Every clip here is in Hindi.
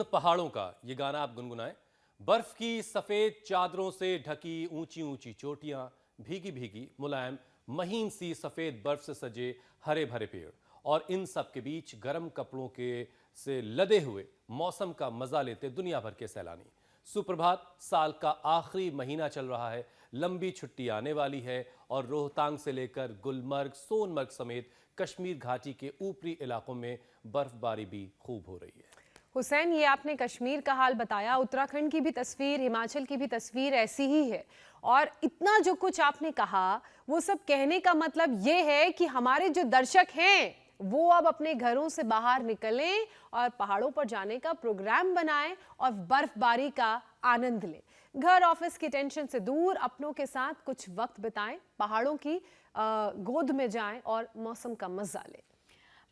पहाड़ों का ये गाना आप गुनगुनाएं। बर्फ की सफेद चादरों से ढकी ऊंची ऊंची चोटियां, भीगी भीगी मुलायम महीन सी सफेद बर्फ से सजे हरे भरे पेड़, और इन सब के बीच गर्म कपड़ों के से लदे हुए मौसम का मजा लेते दुनिया भर के सैलानी। सुप्रभात, साल का आखिरी महीना चल रहा है, लंबी छुट्टी आने वाली है और रोहतांग से लेकर गुलमर्ग, सोनमर्ग समेत कश्मीर घाटी के ऊपरी इलाकों में बर्फबारी भी खूब हो रही है। हुसैन, ये आपने कश्मीर का हाल बताया, उत्तराखंड की भी तस्वीर, हिमाचल की भी तस्वीर ऐसी ही है। और इतना जो कुछ आपने कहा, वो सब कहने का मतलब ये है कि हमारे जो दर्शक हैं वो अब अपने घरों से बाहर निकलें और पहाड़ों पर जाने का प्रोग्राम बनाएं और बर्फबारी का आनंद लें। घर ऑफिस की टेंशन से दूर अपनों के साथ कुछ वक्त बिताएं, पहाड़ों की गोद में जाएं और मौसम का मजा लें।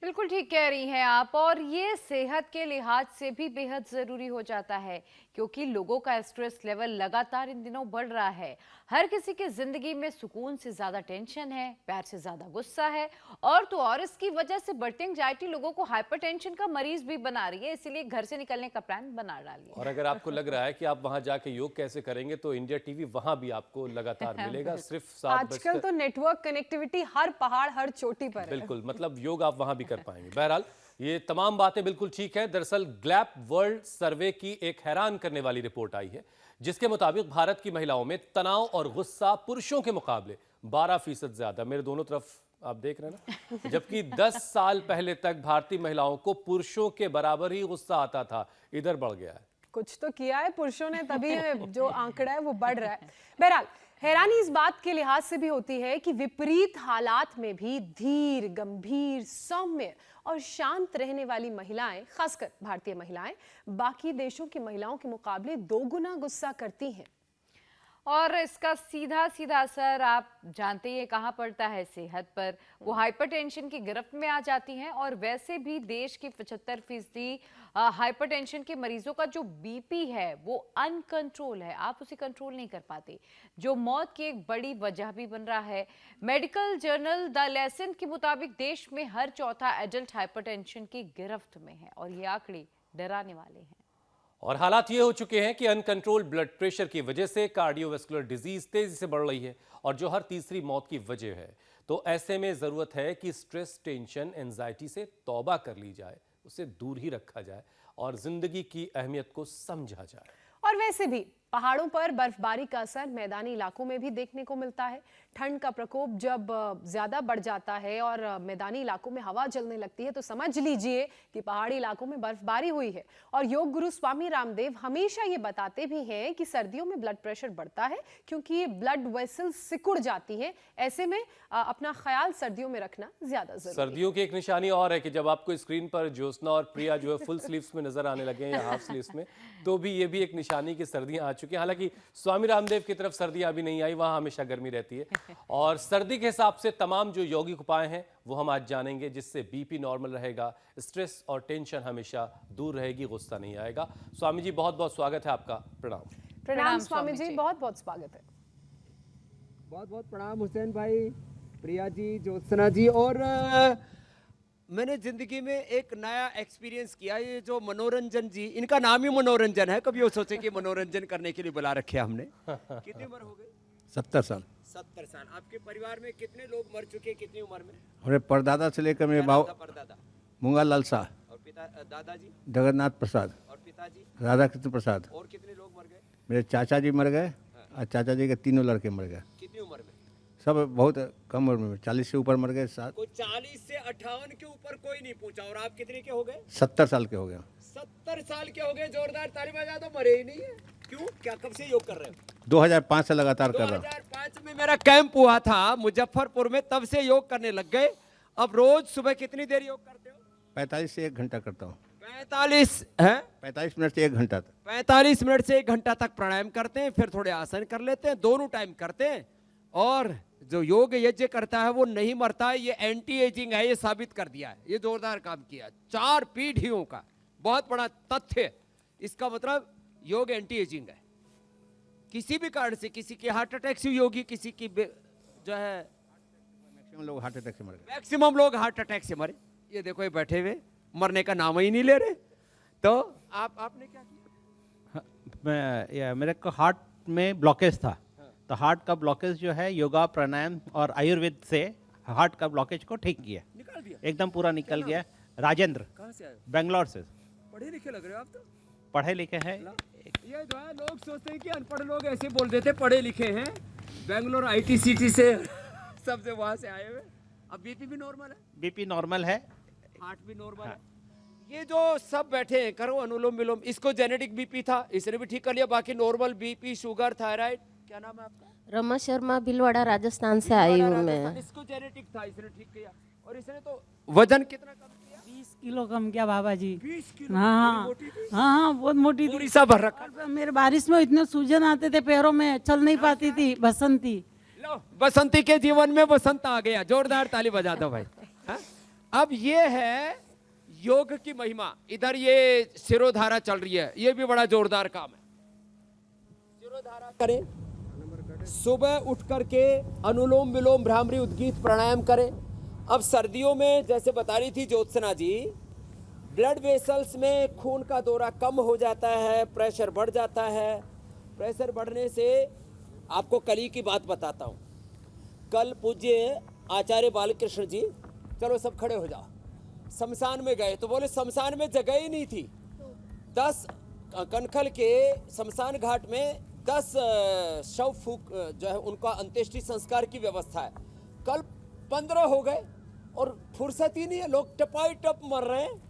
बिल्कुल ठीक कह रही हैं आप, और ये सेहत के लिहाज से भी बेहद ज़रूरी हो जाता है क्योंकि लोगों का स्ट्रेस लेवल लगातार इन दिनों बढ़ रहा है। हर किसी की ज़िंदगी में सुकून से ज़्यादा टेंशन है, प्यार से ज़्यादा गुस्सा है, और तो और इसकी वजह से बढ़ती एंग्जाइटी लोगों को हाइपरटेंशन का मरीज भी बना रही है। इसीलिए घर से निकलने का प्लान बना डालिए। और अगर आपको लग रहा है कि आप वहां जाके योग कैसे करेंगे, तो इंडिया टीवी वहां भी आपको लगातार मिलेगा, सिर्फ 7 आजकल तो नेटवर्क कनेक्टिविटी हर पहाड़ हर चोटी पर है। बिल्कुल, मतलब योग आप वहां भी कर पाएंगे। बहरहाल ये तमाम बातें बिल्कुल ठीक है। दरअसल ग्लैप वर्ल्ड सर्वे की एक हैरान करने वाली रिपोर्ट आई है, जिसके मुताबिक भारत की महिलाओं में तनाव और गुस्सा पुरुषों के मुकाबले 12% ज्यादा, मेरे दोनों तरफ आप देख रहे हैं ना, जबकि 10 साल पहले तक भारतीय महिलाओं को पुरुषों के बराबर ही गुस्सा आता था, इधर बढ़ गया है। कुछ तो किया है पुरुषों ने, तभी जो आंकड़ा है वो बढ़ रहा है। बहरहाल हैरानी इस बात के लिहाज से भी होती है कि विपरीत हालात में भी धीर, गंभीर, सौम्य और शांत रहने वाली महिलाएं, खासकर भारतीय महिलाएं, बाकी देशों की महिलाओं के मुकाबले 2 गुना गुस्सा करती हैं। और इसका सीधा सीधा असर आप जानते ही कहाँ पड़ता है, सेहत पर। वो हाइपरटेंशन की गिरफ्त में आ जाती हैं, और वैसे भी देश की 75% हाइपरटेंशन के मरीजों का जो बीपी है वो अनकंट्रोल है, आप उसे कंट्रोल नहीं कर पाते, जो मौत की एक बड़ी वजह भी बन रहा है। मेडिकल जर्नल द लेसन के मुताबिक देश में हर चौथा एडल्ट हाइपरटेंशन की गिरफ्त में है, और ये आंकड़े डराने वाले हैं। और हालात ये हो चुके हैं कि अनकंट्रोल ब्लड प्रेशर की वजह से कार्डियोवैस्कुलर डिजीज तेजी से बढ़ रही है, और जो हर तीसरी मौत की वजह है। तो ऐसे में जरूरत है कि स्ट्रेस, टेंशन, एंजाइटी से तौबा कर ली जाए, उसे दूर ही रखा जाए और जिंदगी की अहमियत को समझा जाए। और वैसे भी पहाड़ों पर बर्फबारी का असर मैदानी इलाकों में भी देखने को मिलता है। ठंड का प्रकोप जब ज्यादा बढ़ जाता है और मैदानी इलाकों में हवा चलने लगती है, तो समझ लीजिए कि पहाड़ी इलाकों में बर्फबारी हुई है। और योग गुरु स्वामी रामदेव हमेशा ये बताते भी हैं कि सर्दियों में ब्लड प्रेशर बढ़ता है क्योंकि ये ब्लड वेसल्स सिकुड़ जाती है। ऐसे में अपना ख्याल सर्दियों में रखना ज्यादा जरूरी है। सर्दियों की एक निशानी और है कि जब आपको स्क्रीन पर ज्योत्सना और प्रिया जो है फुल स्लीव्स में नजर आने लगे हैं या हाफ स्लीव्स में, तो भी ये भी एक निशानी की सर्दियां आ चुकी हैं। हालांकि स्वामी रामदेव की तरफ सर्दियां अभी नहीं आई, वहां हमेशा गर्मी रहती है। और सर्दी के हिसाब से तमाम जो यौगिक उपाय हैं वो हम आज जानेंगे, जिससे बीपी नॉर्मल रहेगा, स्ट्रेस और टेंशन हमेशा दूर रहेगी, गुस्सा नहीं आएगा। स्वामी जी, बहुत बहुत स्वागत है आपका। प्रणाम। प्रणाम स्वामी जी, बहुत बहुत स्वागत है। बहुत बहुत प्रणाम हुसैन भाई, प्रिया जी, ज्योत्सना जी। और मैंने जिंदगी में एक नया एक्सपीरियंस किया। ये जो मनोरंजन जी, इनका नाम ही मनोरंजन है, कभी वो सोचे कि मनोरंजन करने के लिए बुला रखे हमने। कितनी उम्र हो गई? 70 साल। 70 साल। आपके परिवार में कितने लोग मर चुके, कितनी उम्र में? हमारे परदादा से लेकर मेरे बाबू परदादा मूंगा लाल शाह, और पिता दादाजी जगन्नाथ प्रसाद, और पिताजी, राधा कृष्ण प्रसाद। और कितने लोग मर गए? मेरे चाचा जी मर गए और चाचा जी के 3 लड़के मर गए। कितनी उम्र में? सब बहुत कम उम्र में, 40 से ऊपर मर गए। कोई 40 से 58 के ऊपर कोई नहीं पूछा। और आप कितने के हो गए? 70 साल के हो गए। 70 साल के हो गए। जोरदार ताली बजा दो। मरे ही नहीं है। क्यों? क्या कब से योग कर रहे हो? 2005 से लगातार कर रहा हूँ। 2005 में मेरा कैंप हुआ था मुजफ्फरपुर में, तब से योग करने लग गए। अब रोज सुबह कितनी देर योग करते हो? 45 से 1 घंटा करता हूँ। 45 है? 45 मिनट से 1 घंटा तक। 45 मिनट से 1 घंटा तक प्राणायाम करते हैं, फिर थोड़े आसन कर लेते हैं, दोनों टाइम करते हैं। और जो योग यज्ञ करता है वो नहीं मरता है, ये एंटी एजिंग है, ये साबित कर दिया है। ये जोरदार काम किया। 4 पीढ़ियों का बहुत बड़ा तथ्य। इसका मतलब योग एंटी एजिंग है। किसी भी कारण से, किसी के हार्ट अटैक से योगी, किसी की जो है मैक्सिमम लोग हार्ट अटैक से मर गए। मैक्सिमम लोग हार्ट अटैक से मरे। ये देखो, ये बैठे हुए मरने का नाम ही नहीं ले रहे। तो आपने क्या किया? मेरे को हार्ट में ब्लॉकेज था, तो हार्ट का ब्लॉकेज जो है योगा प्राणायाम और आयुर्वेद से हार्ट का ब्लॉकेज को ठीक किया, निकाल दिया? एकदम पूरा निकल गया। राजेंद्र, कहाँ से आए? बेंगलोर से। पढ़े लिखे लग रहे हो आप तो। पढ़े लिखे हैं। ये जो है लोग सोचते हैं कि अनपढ़ लोग ऐसे बोल देते, पढ़े लिखे हैं, बेंगलोर आईटी सिटी से सबसे वहां से आए हुए। अब बीपी भी नॉर्मल है, बीपी नॉर्मल है, हार्ट भी नॉर्मल है। ये जो सब बैठे हैं, करो अनुलोम विलोम, इसको जेनेटिक बीपी था, इसने भी ठीक कर लिया, बाकी नॉर्मल बीपी, शुगर, थायराइड। क्या नाम है आपका? रमा शर्मा, भीलवाड़ा राजस्थान से आई हूँ मैं। इसको जेनेटिक था, इसने ठीक किया। और इसने तो वजन कितना कम किया? 20 किलो कम किया बाबा जी। 20 किलो? हाँ मोटी थी? हाँ, बहुत मोटी पूरी थी। सा भर रखा। और मेरे बारिश में इतने सूजन आते थे पैरों में, चल नहीं पाती थी। बसंती, लो, बसंती के जीवन में बसंत आ गया। जोरदार ताली बजा दो भाई। हाँ? अब ये है योग की महिमा। इधर ये शिरोधारा चल रही है, ये भी बड़ा जोरदार काम है। शिरोधारा करें, सुबह उठ करके अनुलोम विलोम भ्रामरी उद्गीत प्राणायाम करें। अब सर्दियों में जैसे बता रही थी ज्योत्सना जी, ब्लड वेसल्स में खून का दौरा कम हो जाता है, प्रेशर बढ़ जाता है। प्रेशर बढ़ने से आपको कल ही की बात बताता हूँ। कल पूज्य आचार्य बालकृष्ण जी, चलो सब खड़े हो जाओ, शमशान में गए तो बोले शमशान में जगह ही नहीं थी। 10 कनखल के शमशान घाट में 10 शव फूक जो है उनका अंत्येष्टि संस्कार की व्यवस्था है। कल 15 हो गए और फुर्सत ही नहीं है, लोग टपाई टप मर रहे हैं।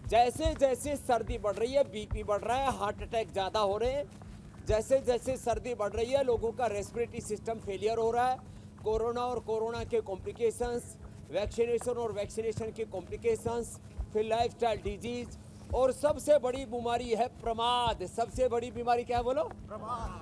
जैसे जैसे सर्दी बढ़ रही है, बीपी बढ़ रहा है, हार्ट अटैक ज़्यादा हो रहे हैं। जैसे जैसे सर्दी बढ़ रही है, लोगों का रेस्पिरेटरी सिस्टम फेलियर हो रहा है। कोरोना और कोरोना के कॉम्प्लिकेशंस, वैक्सीनेशन और वैक्सीनेशन के कॉम्प्लिकेशंस, फिर लाइफस्टाइल डिजीज, और सबसे बड़ी बीमारी है प्रमाद। सबसे बड़ी बीमारी क्या है बोलो?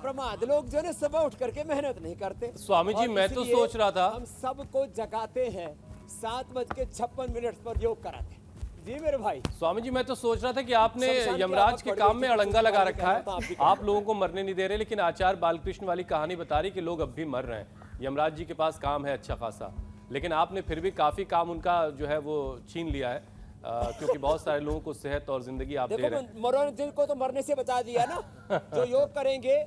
प्रमाद। लोग जो है सुबह उठ करके मेहनत नहीं करते। स्वामी जी, और मैं तो इसलिए सोच रहा था, हम सबको जगाते हैं 7:56 पर योग कराते हैं। जी मेरे भाई। स्वामी जी मैं तो सोच रहा था कि आपने शमशान की यमराज आवाज के पड़ काम गई में थी, अड़ंगा लगा कुछ रखा तो आप भी है, आप लोगों को मरने नहीं दे रहे, लेकिन आचार्य बालकृष्ण वाली कहानी बता रही कि लोग अब भी मर रहे हैं। यमराज जी के पास काम है अच्छा खासा, लेकिन आपने फिर भी काफी काम उनका जो है वो छीन लिया है, क्योंकि बहुत सारे लोगों को सेहत और जिंदगी आप दे रहे हैं। देखो मनोरंजन को तो मरने से बचा दिया ना। जो योग करेंगे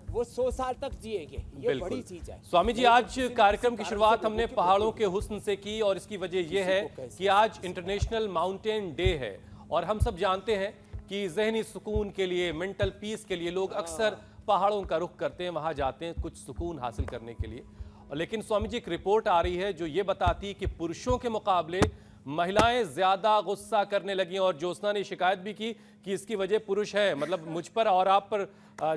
वो 100 साल तक जिएंगे, ये बिल्कुल। बड़ी चीज है। स्वामी जी, आज कार्यक्रम की शुरुआत हमने पहाड़ों के हुस्न से की, और इसकी वजह यह है कि आज इंटरनेशनल माउंटेन डे है, और हम सब जानते हैं कि जहनी सुकून के लिए, मेंटल पीस के लिए लोग अक्सर पहाड़ों का रुख करते हैं, वहां जाते हैं कुछ सुकून हासिल करने के लिए। लेकिन स्वामी जी, एक रिपोर्ट आ रही है जो ये बताती है कि पुरुषों के मुकाबले महिलाएं ज्यादा गुस्सा करने लगी, और ज्योत्सना ने शिकायत भी की कि इसकी वजह पुरुष है, मतलब मुझ पर और आप पर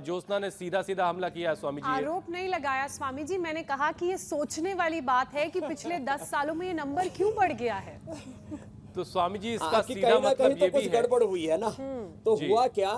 ज्योत्सना ने सीधा सीधा हमला किया है। स्वामी जी, आरोप नहीं लगाया स्वामी जी, मैंने कहा कि ये सोचने वाली बात है कि पिछले 10 सालों में ये नंबर क्यों बढ़ गया है। तो स्वामी जी इसका कि सीधा कहीं ना मतलब कहीं ये तो भी कुछ है। गड़बड़ हुई है ना। तो जी। हुआ क्या,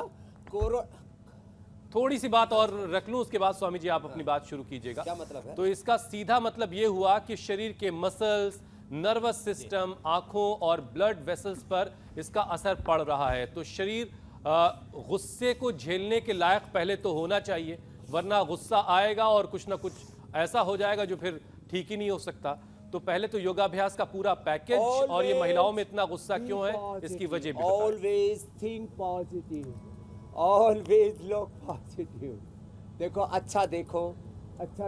थोड़ी सी बात और रख लूं, उसके बाद स्वामी जी आप अपनी बात शुरू कीजिएगा। क्या मतलब है? तो इसका सीधा मतलब ये हुआ कि शरीर के मसल्स, नर्वस सिस्टम, आंखों और ब्लड वेसल्स पर इसका असर पड़ रहा है। तो शरीर गुस्से को झेलने के लायक पहले तो होना चाहिए, वरना गुस्सा आएगा और कुछ ना कुछ ऐसा हो जाएगा जो फिर ठीक ही नहीं हो सकता। तो पहले तो योगाभ्यास का पूरा पैकेज, और ये महिलाओं में इतना गुस्सा क्यों है, इसकी वजह भी बताएं। Always think positive, always look positive. देखो, अच्छा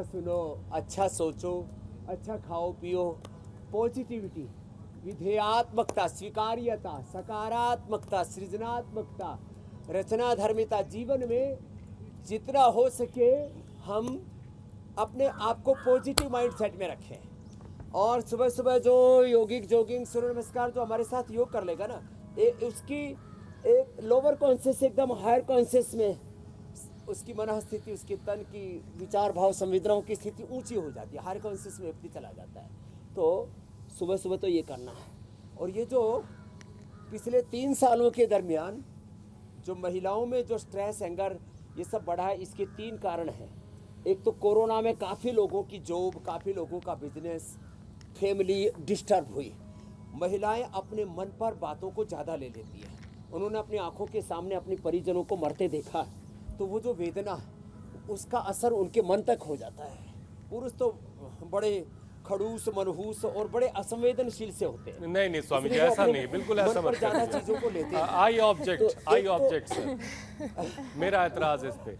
सुनो, अच्छा सोचो, अच्छा खाओ पियो। पॉजिटिविटी, विधेयात्मकता, स्वीकार्यता, सकारात्मकता, सृजनात्मकता, रचनाधर्मिता। जीवन में जितना हो सके हम अपने आप को पॉजिटिव माइंडसेट में रखें। और सुबह सुबह जो जोगिंग सूर्य नमस्कार जो हमारे साथ योग कर लेगा ना, उसकी एक लोअर कॉन्शियस से एकदम हायर कॉन्शियस में उसकी मन स्थिति, उसके तन की विचार भाव संवेदनाओं की स्थिति ऊंची हो जाती है, हायर कॉन्शियस में व्यक्ति चला जाता है। तो सुबह सुबह तो ये करना है। और ये जो पिछले 3 सालों के दरमियान जो महिलाओं में जो स्ट्रेस, एंगर, ये सब बढ़ा है, इसके 3 कारण हैं। एक तो कोरोना में काफ़ी लोगों की जॉब, काफ़ी लोगों का बिजनेस, फैमिली डिस्टर्ब हुई। महिलाएं अपने मन पर बातों को ज़्यादा ले लेती हैं। उन्होंने अपनी आंखों के सामने अपने परिजनों को मरते देखा, तो वो जो वेदना, उसका असर उनके मन तक हो जाता है। पुरुष तो बड़े खड़ूस मनहूस और बड़े असंवेदनशील से होते हैं। नहीं नहीं स्वामी जी, इसलिए वो ऐसा अपने नहीं, बिल्कुल मन ऐसा पर मत ज्यादा करिए। चीजों को लेते हैं। आई ऑब्जेक्ट, तो आई एक तो- ऑब्जेक्ट सर, मेरा एतराज इस पे।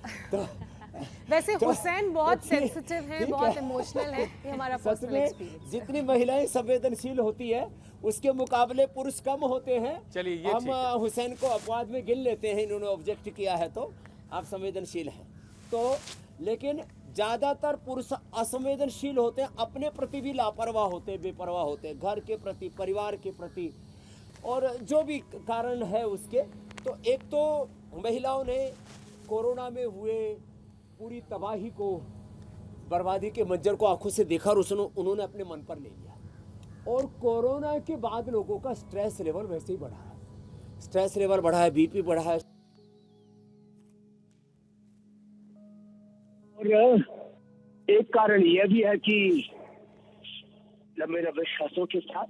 वैसे हुसैन बहुत ठीक- सेंसिटिव हैं, ठीक बहुत है। इमोशनल हैं, ये हमारा सच पर्सनल में एक्सपीरियंस। जितनी महिलाएं संवेदनशील होती है उसके मुकाबले पुरुष कम होते हैं। चलिए, ये हम ठीक है। हुसैन को अपवाद में गिन लेते हैं, इन्होंने ऑब्जेक्ट किया है तो आप संवेदनशील हैं तो, लेकिन ज्यादातर पुरुष असंवेदनशील होते हैं, अपने प्रति भी लापरवाह होते हैं, बेपरवाह होते हैं, घर के प्रति, परिवार के प्रति, और जो भी कारण है उसके। तो एक तो महिलाओं ने कोरोना में हुए पूरी तबाही को, बर्बादी के मंजर को आंखों से देखा और उन्होंने अपने मन पर ले लिया। और कोरोना के बाद लोगों का स्ट्रेस लेवल वैसे ही बढ़ा है, स्ट्रेस लेवल बढ़ा है, बीपी बढ़ा है। और एक कारण यह भी है कि लंबे लंबे श्वासों के साथ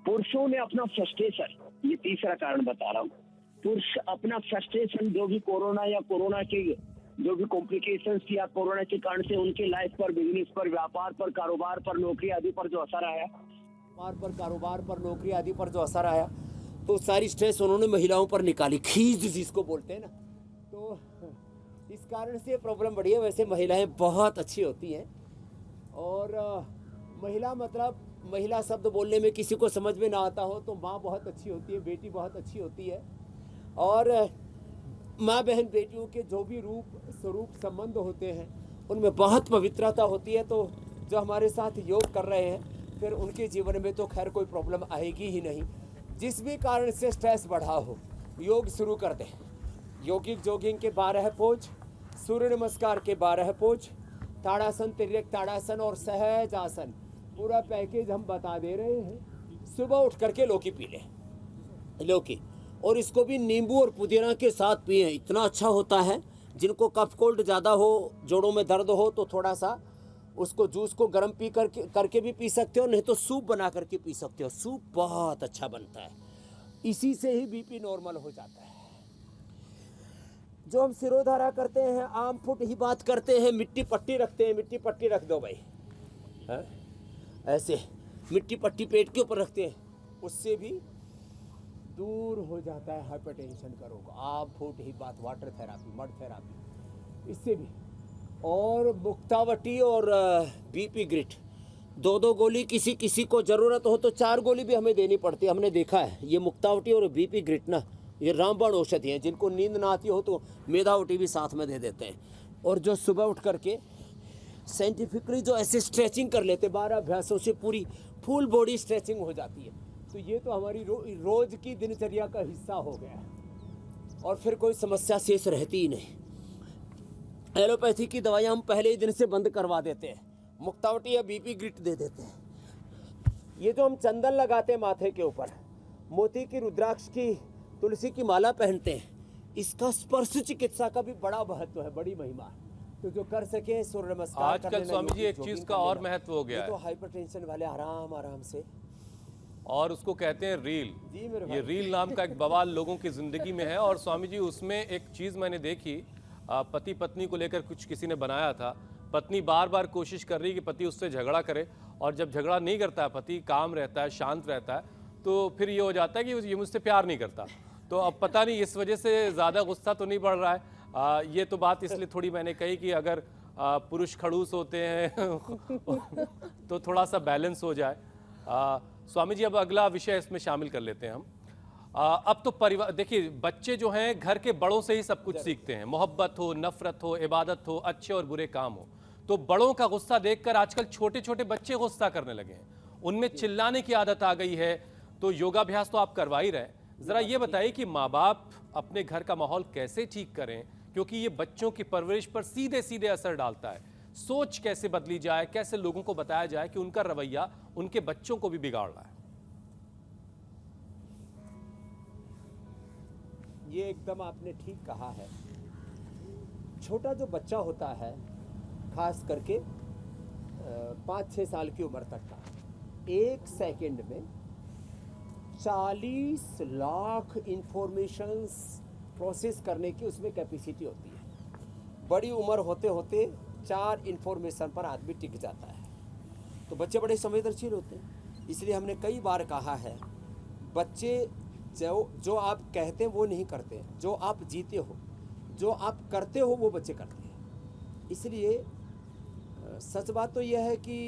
पुरुषों ने अपना फ्रस्ट्रेशन, ये तीसरा कारण बता रहा हूँ, पुरुष अपना फ्रस्ट्रेशन जो भी कोरोना या कोरोना के जो भी कॉम्प्लिकेशंस या कोरोना के कारण से उनके लाइफ पर, बिजनेस पर, व्यापार पर, कारोबार पर, नौकरी आदि पर जो असर आया, कारोबार पर, नौकरी आदि पर जो असर आया, तो सारी स्ट्रेस उन्होंने महिलाओं पर निकाली, खींच जिसको बोलते हैं ना। तो इस कारण से प्रॉब्लम बढ़ी है। वैसे महिलाएं बहुत अच्छी होती हैं, और महिला मतलब महिला शब्द बोलने में किसी को समझ में ना आता हो तो माँ बहुत अच्छी होती है, बेटी बहुत अच्छी होती है, और माँ बहन बेटियों के जो भी रूप स्वरूप संबंध होते हैं उनमें बहुत पवित्रता होती है। तो जो हमारे साथ योग कर रहे हैं, फिर उनके जीवन में तो खैर कोई प्रॉब्लम आएगी ही नहीं। जिस भी कारण से स्ट्रेस बढ़ा हो, योग शुरू कर दें। योगिक जॉगिंग के 12 पोज, सूर्य नमस्कार के 12 पोज, ताड़ासन, तिर्यक ताड़ासन और सहज आसन, पूरा पैकेज हम बता दे रहे हैं। सुबह उठ करके लौकी पी लें, लौकी, और इसको भी नींबू और पुदीना के साथ पिए, इतना अच्छा होता है। जिनको कफ कोल्ड ज़्यादा हो, जोड़ों में दर्द हो, तो थोड़ा सा उसको जूस को गर्म पी करके भी पी सकते हो, नहीं तो सूप बना करके पी सकते हो। सूप बहुत अच्छा बनता है, इसी से ही बीपी नॉर्मल हो जाता है। जो हम सिरोधारा करते हैं, आम फुट ही बात करते हैं, मिट्टी पट्टी रखते हैं, मिट्टी पट्टी रख दो भाई, है? ऐसे मिट्टी पट्टी पेट के ऊपर रखते हैं, उससे भी दूर हो जाता है हाइपरटेंशन का रोग। आम फुट ही बात, वाटर थेरापी, मड थेरापी, इससे भी। और मुक्तावटी और बीपी ग्रिट, 2-2 गोली किसी किसी को ज़रूरत हो तो 4 गोली भी हमें देनी पड़ती है, हमने देखा है। ये मुक्तावटी और बीपी ग्रिट ना, ये रामबाण औषधि हैं। जिनको नींद ना आती हो तो मेधावटी भी साथ में दे देते हैं। और जो सुबह उठ करके साइंटिफिकली जो ऐसे स्ट्रेचिंग कर लेते, 12 अभ्यासों से पूरी फुल बॉडी स्ट्रेचिंग हो जाती है, तो ये तो हमारी रोज की दिनचर्या का हिस्सा हो गया, और फिर कोई समस्या शेष रहती ही नहीं। एलोपैथी की दवाइयाँ हम पहले ही दिन से बंद करवा देते हैं, मुक्तावटी या बीपी ग्रिट दे देते हैं। ये जो हम चंदन लगाते हैं माथे के ऊपर, मोती की, रुद्राक्ष की, तुलसी की माला पहनते हैं, इसका स्पर्श चिकित्सा का भी बड़ा महत्व है, बड़ी महिमा है। तो जो कर सके सूर्य नमस्कार कर आजकल लेना, स्वामी जी योगिक एक चीज जॉगिंग का कर और लेना। महत्व हो गया ये तो है, हाइपरटेंशन वाले आराम आराम से, और उसको कहते हैं रील। जी मेरे ये भाई। रील नाम का एक बवाल लोगों की जिंदगी में है। और स्वामी जी उसमें एक चीज मैंने देखी, पति पत्नी को लेकर कुछ किसी ने बनाया था। पत्नी बार बार कोशिश कर रही कि पति उससे झगड़ा करे, और जब झगड़ा नहीं करता है, पति काम रहता है, शांत रहता है, तो फिर ये हो जाता है कि ये मुझसे प्यार नहीं करता। तो अब पता नहीं इस वजह से ज़्यादा गुस्सा तो नहीं बढ़ रहा है। ये तो बात इसलिए थोड़ी मैंने कही कि अगर पुरुष खड़ूस होते हैं तो थोड़ा सा बैलेंस हो जाए। स्वामी जी अब अगला विषय इसमें शामिल कर लेते हैं हम। अब तो परिवार, देखिए बच्चे जो हैं घर के बड़ों से ही सब कुछ सीखते हैं, मोहब्बत हो, नफरत हो, इबादत हो, अच्छे और बुरे काम हो। तो बड़ों का गुस्सा देखकर आजकल छोटे छोटे बच्चे गुस्सा करने लगे हैं, उनमें चिल्लाने की आदत आ गई है। तो योगाभ्यास तो आप करवा ही रहे, जरा ये बताइए कि माँ बाप अपने घर का माहौल कैसे ठीक करें, क्योंकि ये बच्चों की परवरिश पर सीधे सीधे असर डालता है। सोच कैसे बदली जाए, कैसे लोगों को बताया जाए कि उनका रवैया उनके बच्चों को भी बिगाड़ रहा है। ये एकदम आपने ठीक कहा है। छोटा जो बच्चा होता है, खास करके 5-6 साल की उम्र तक का, 1 सेकंड में 40 लाख इंफॉर्मेशंस प्रोसेस करने की उसमें कैपेसिटी होती है। बड़ी उम्र होते होते 4 इंफॉर्मेशन पर आदमी टिक जाता है। तो बच्चे बड़े संवेदनशील होते हैं। इसलिए हमने कई बार कहा है, बच्चे जो आप कहते हैं वो नहीं करते, जो आप जीते हो, जो आप करते हो वो बच्चे करते हैं। इसलिए सच बात तो यह है कि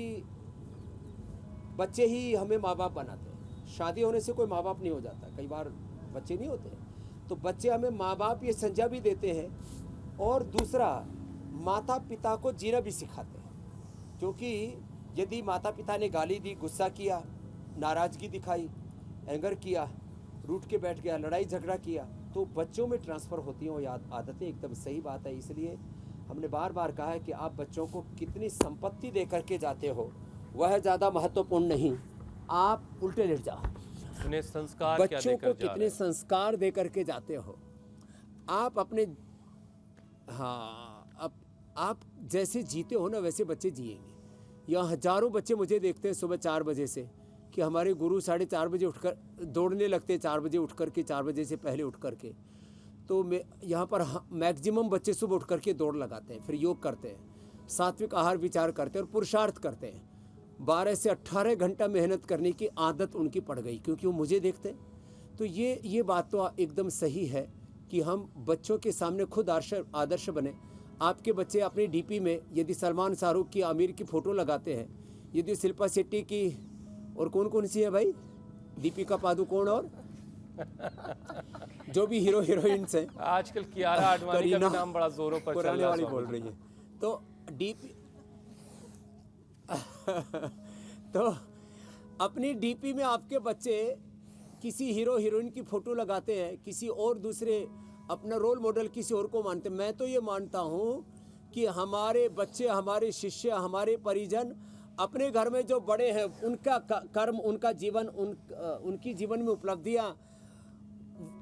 बच्चे ही हमें माँ बाप बनाते हैं। शादी होने से कोई माँ बाप नहीं हो जाता, कई बार बच्चे नहीं होते हैं। तो बच्चे हमें माँ बाप ये संज्ञा भी देते हैं, और दूसरा माता पिता को जीना भी सिखाते हैं। क्योंकि यदि माता पिता ने गाली दी, गुस्सा किया, नाराज़गी दिखाई, एंगर किया, रूठ के बैठ गया, लड़ाई झगड़ा किया, तो बच्चों में ट्रांसफ़र होती हैं वो आदतें। एकदम सही बात है। इसलिए हमने बार बार कहा है कि आप बच्चों को कितनी संपत्ति दे करके जाते हो वह ज़्यादा महत्वपूर्ण नहीं, आप उल्टे लेट जाओ। उन्हें संस्कार क्या बच्चों देकर को जा रहे कितने हैं? संस्कार दे करके जाते हो आप अपने। हाँ, अब आप जैसे जीते हो ना वैसे बच्चे जिएंगे। यहाँ हजारों बच्चे मुझे देखते हैं सुबह 4 बजे से कि हमारे गुरु 4:30 बजे उठकर दौड़ने लगते हैं, 4 बजे उठ करके, 4 बजे से पहले उठ करके। तो मैं यहाँ पर मैक्सिमम बच्चे सुबह उठ करके दौड़ लगाते हैं, फिर योग करते हैं, सात्विक आहार विचार करते हैं और पुरुषार्थ करते हैं। 12 से 18 घंटा मेहनत करने की आदत उनकी पड़ गई क्योंकि वो मुझे देखते हैं। तो ये बात तो एकदम सही है कि हम बच्चों के सामने खुद आदर्श बने। आपके बच्चे अपनी डीपी में यदि सलमान, शाहरुख की, आमिर की फ़ोटो लगाते हैं, यदि शिल्पा शेट्टी की, और कौन सी है भाई, दीपिका पादुकोण, और जो भी हीरो हीरोइंस हैं, आजकल कियारा आडवाणी का भी नाम बड़ा जोरों पर चल पुराने रहा वाली है। बोल रही है। तो डीपी तो अपनी डीपी में आपके बच्चे किसी हीरो हीरोइन की फ़ोटो लगाते हैं, किसी और दूसरे अपना रोल मॉडल किसी और को मानते हैं। मैं तो ये मानता हूँ कि हमारे बच्चे, हमारे शिष्य, हमारे परिजन अपने घर में जो बड़े हैं उनका कर्म, उनका जीवन, उनकी जीवन में उपलब्धियाँ,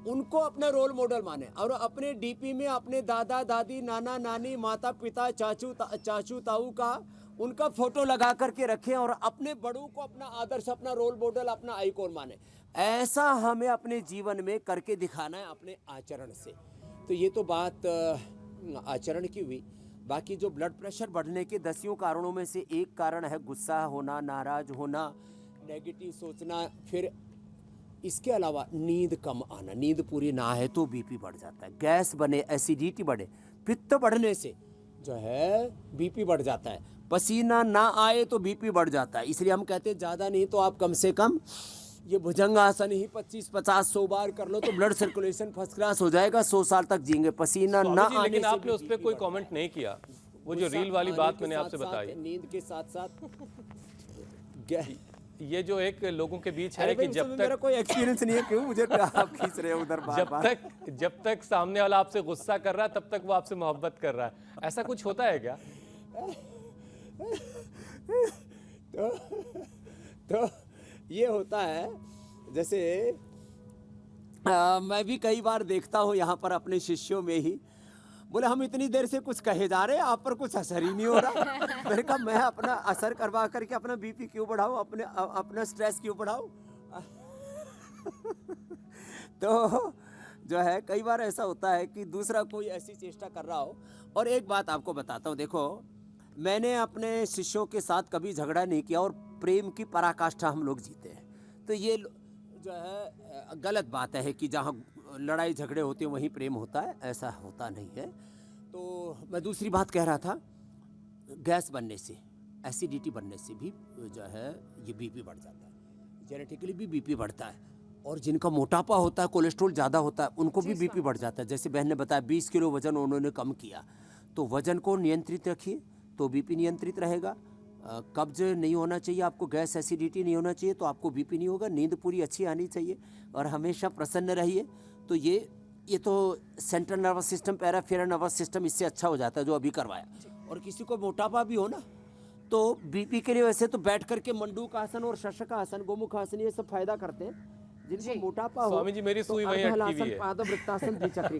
उनको अपना रोल मॉडल माने, और अपने डीपी में अपने दादा दादी, नाना नानी, माता पिता, चाचू ताऊ का उनका फोटो लगा करके रखें, और अपने बड़ों को अपना आदर्श, अपना रोल मॉडल, अपना आइकॉन माने। ऐसा हमें अपने जीवन में करके दिखाना है अपने आचरण से। तो ये तो बात आचरण की हुई। बाकी जो ब्लड प्रेशर बढ़ने के 10 कारणों में से एक कारण है गुस्सा होना, नाराज होना, नेगेटिव सोचना। फिर इसके अलावा नींद कम आना, नींद पूरी ना है तो बीपी बढ़ जाता है, गैस बने, एसिडिटी बढ़े, पित्त बढ़ने से जो है बीपी बढ़ जाता है, पसीना ना आए तो बीपी बढ़ जाता है। इसलिए हम कहते हैं ज़्यादा नहीं तो आप कम से कम ये भुजंगासन ही 25-50-100 बार कर लो तो ब्लड सर्कुलेशन फर्स्ट क्लास हो जाएगा, 100 साल तक जिएंगे। पसीना ना आने लेकिन से आपने उस बीपी पर कोई बढ़ता है। कमेंट नहीं किया, वो जो गुस्सा रील वाली आने बात के मैंने आपसे साथ-साथ, बताई, नींद के साथ साथ ये जो एक लोगों के बीच है कि जब मेरा तक कोई एक्सपीरियंस नहीं है, क्यों मुझे आप खींच रहे हो उधर बार-बार? जब तक सामने वाला आपसे गुस्सा कर रहा है तब तक वो आपसे मोहब्बत कर रहा है, ऐसा कुछ होता है क्या? तो ये होता है, जैसे मैं भी कई बार देखता हूँ यहाँ पर अपने शिष्यों में ही, बोले हम इतनी देर से कुछ कहे जा रहे हैं, आप पर कुछ असर ही नहीं हो रहा। मैंने कहा मैं अपना असर करवा करके अपना बीपी क्यों बढ़ाऊँ, अपना स्ट्रेस क्यों बढ़ाऊँ? तो जो है कई बार ऐसा होता है कि दूसरा कोई ऐसी चेष्टा कर रहा हो। और एक बात आपको बताता हूँ, देखो मैंने अपने शिष्यों के साथ कभी झगड़ा नहीं किया और प्रेम की पराकाष्ठा हम लोग जीते हैं। तो ये जो है गलत बात है कि जहाँ लड़ाई झगड़े होते हैं वहीं प्रेम होता है, ऐसा होता नहीं है। तो मैं दूसरी बात कह रहा था, गैस बनने से, एसिडिटी बनने से भी जो है ये बीपी बढ़ जाता है, जेनेटिकली भी बीपी बढ़ता है। और जिनका मोटापा होता है, कोलेस्ट्रॉल ज़्यादा होता है, उनको भी बीपी बढ़ जाता है। जैसे बहन ने बताया 20 किलो वजन उन्होंने कम किया, तो वजन को नियंत्रित रखिए तो बीपी नियंत्रित रहेगा। कब्ज नहीं होना चाहिए आपको, गैस एसिडिटी नहीं होना चाहिए तो आपको बीपी नहीं होगा। नींद पूरी अच्छी आनी चाहिए और हमेशा प्रसन्न रहिए। तो ये तो central nervous system, peripheral nervous system इससे अच्छा हो जाता है जो अभी करवाया। और किसी को मोटापा भी हो ना तो बीपी के लिए वैसे तो बैठ करके मंडूक आसन और शशक आसन, गोमुख आसन ये सब फायदा करते हैं। जिनको मोटापा हो, स्वामी जी मेरी सुई वहीं अटकी हुई है।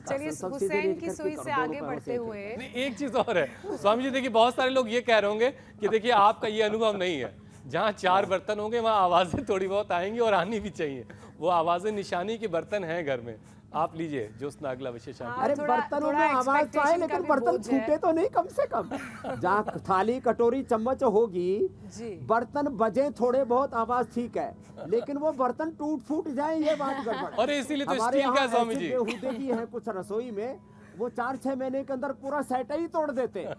चलिए हुसैन की सुई से आगे बढ़ते हुए एक चीज और है स्वामी जी, देखिए बहुत सारे लोग ये कह रहे होंगे कि देखिए आपका ये अनुभव नहीं है, जहाँ 4 बर्तन होंगे वहाँ आवाजें थोड़ी बहुत आएंगी और आनी भी चाहिए। वो आवाजें निशानी के बर्तन हैं घर में, आप लीजिए ज्योत्सना अगला विशेषांक। हाँ, अरे थोड़ा- बर्तनों थोड़ा में आवाज तो आए expectation का लेकिन भी बर्तन बोझ है। छूटे तो नहीं कम से कम। जहाँ थाली कटोरी चम्मच होगी, जी। बर्तन बजे थोड़े बहुत आवाज ठीक है, लेकिन वो बर्तन टूट फूट जाए ये बात गड़बड़ है। अरे इसीलिए तो हमारे स्टील का है यहाँ स्वामी ऐसे जी। बेहुदे की है कुछ रसोई में, वो 4-6 महीने के अंदर पूरा सेट ही तोड़ देते हैं।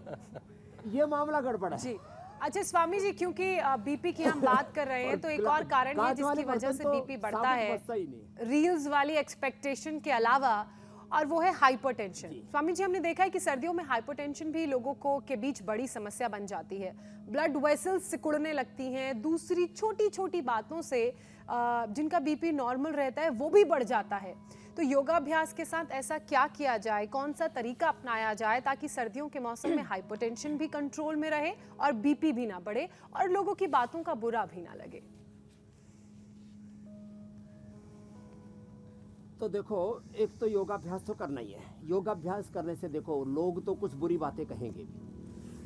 ये मामला गड़बड़ है। जी। अच्छा स्वामी जी, क्योंकि बीपी की हम बात कर रहे हैं तो एक और कारण है कांच वाले जिसकी वजह बर्तन से तो बीपी बढ़ता साबुत है, बचता ही नहीं। रील्स वाली एक्सपेक्टेशन के अलावा, और वो है हाइपरटेंशन। स्वामी जी, हमने देखा है कि सर्दियों में हाइपरटेंशन भी लोगों को के बीच बड़ी समस्या बन जाती है। ब्लड वेसल्स सिकुड़ने लगती हैं, दूसरी छोटी छोटी बातों से जिनका बीपी नॉर्मल रहता है वो भी बढ़ जाता है। तो योगाभ्यास के साथ ऐसा क्या किया जाए, कौन सा तरीका अपनाया जाए ताकि सर्दियों के मौसम में हाइपरटेंशन भी कंट्रोल में रहे और बीपी भी ना बढ़े और लोगों की बातों का बुरा भी ना लगे? तो देखो, एक तो योगाभ्यास तो करना ही है। योगाभ्यास करने से देखो, लोग तो कुछ बुरी बातें कहेंगे भी,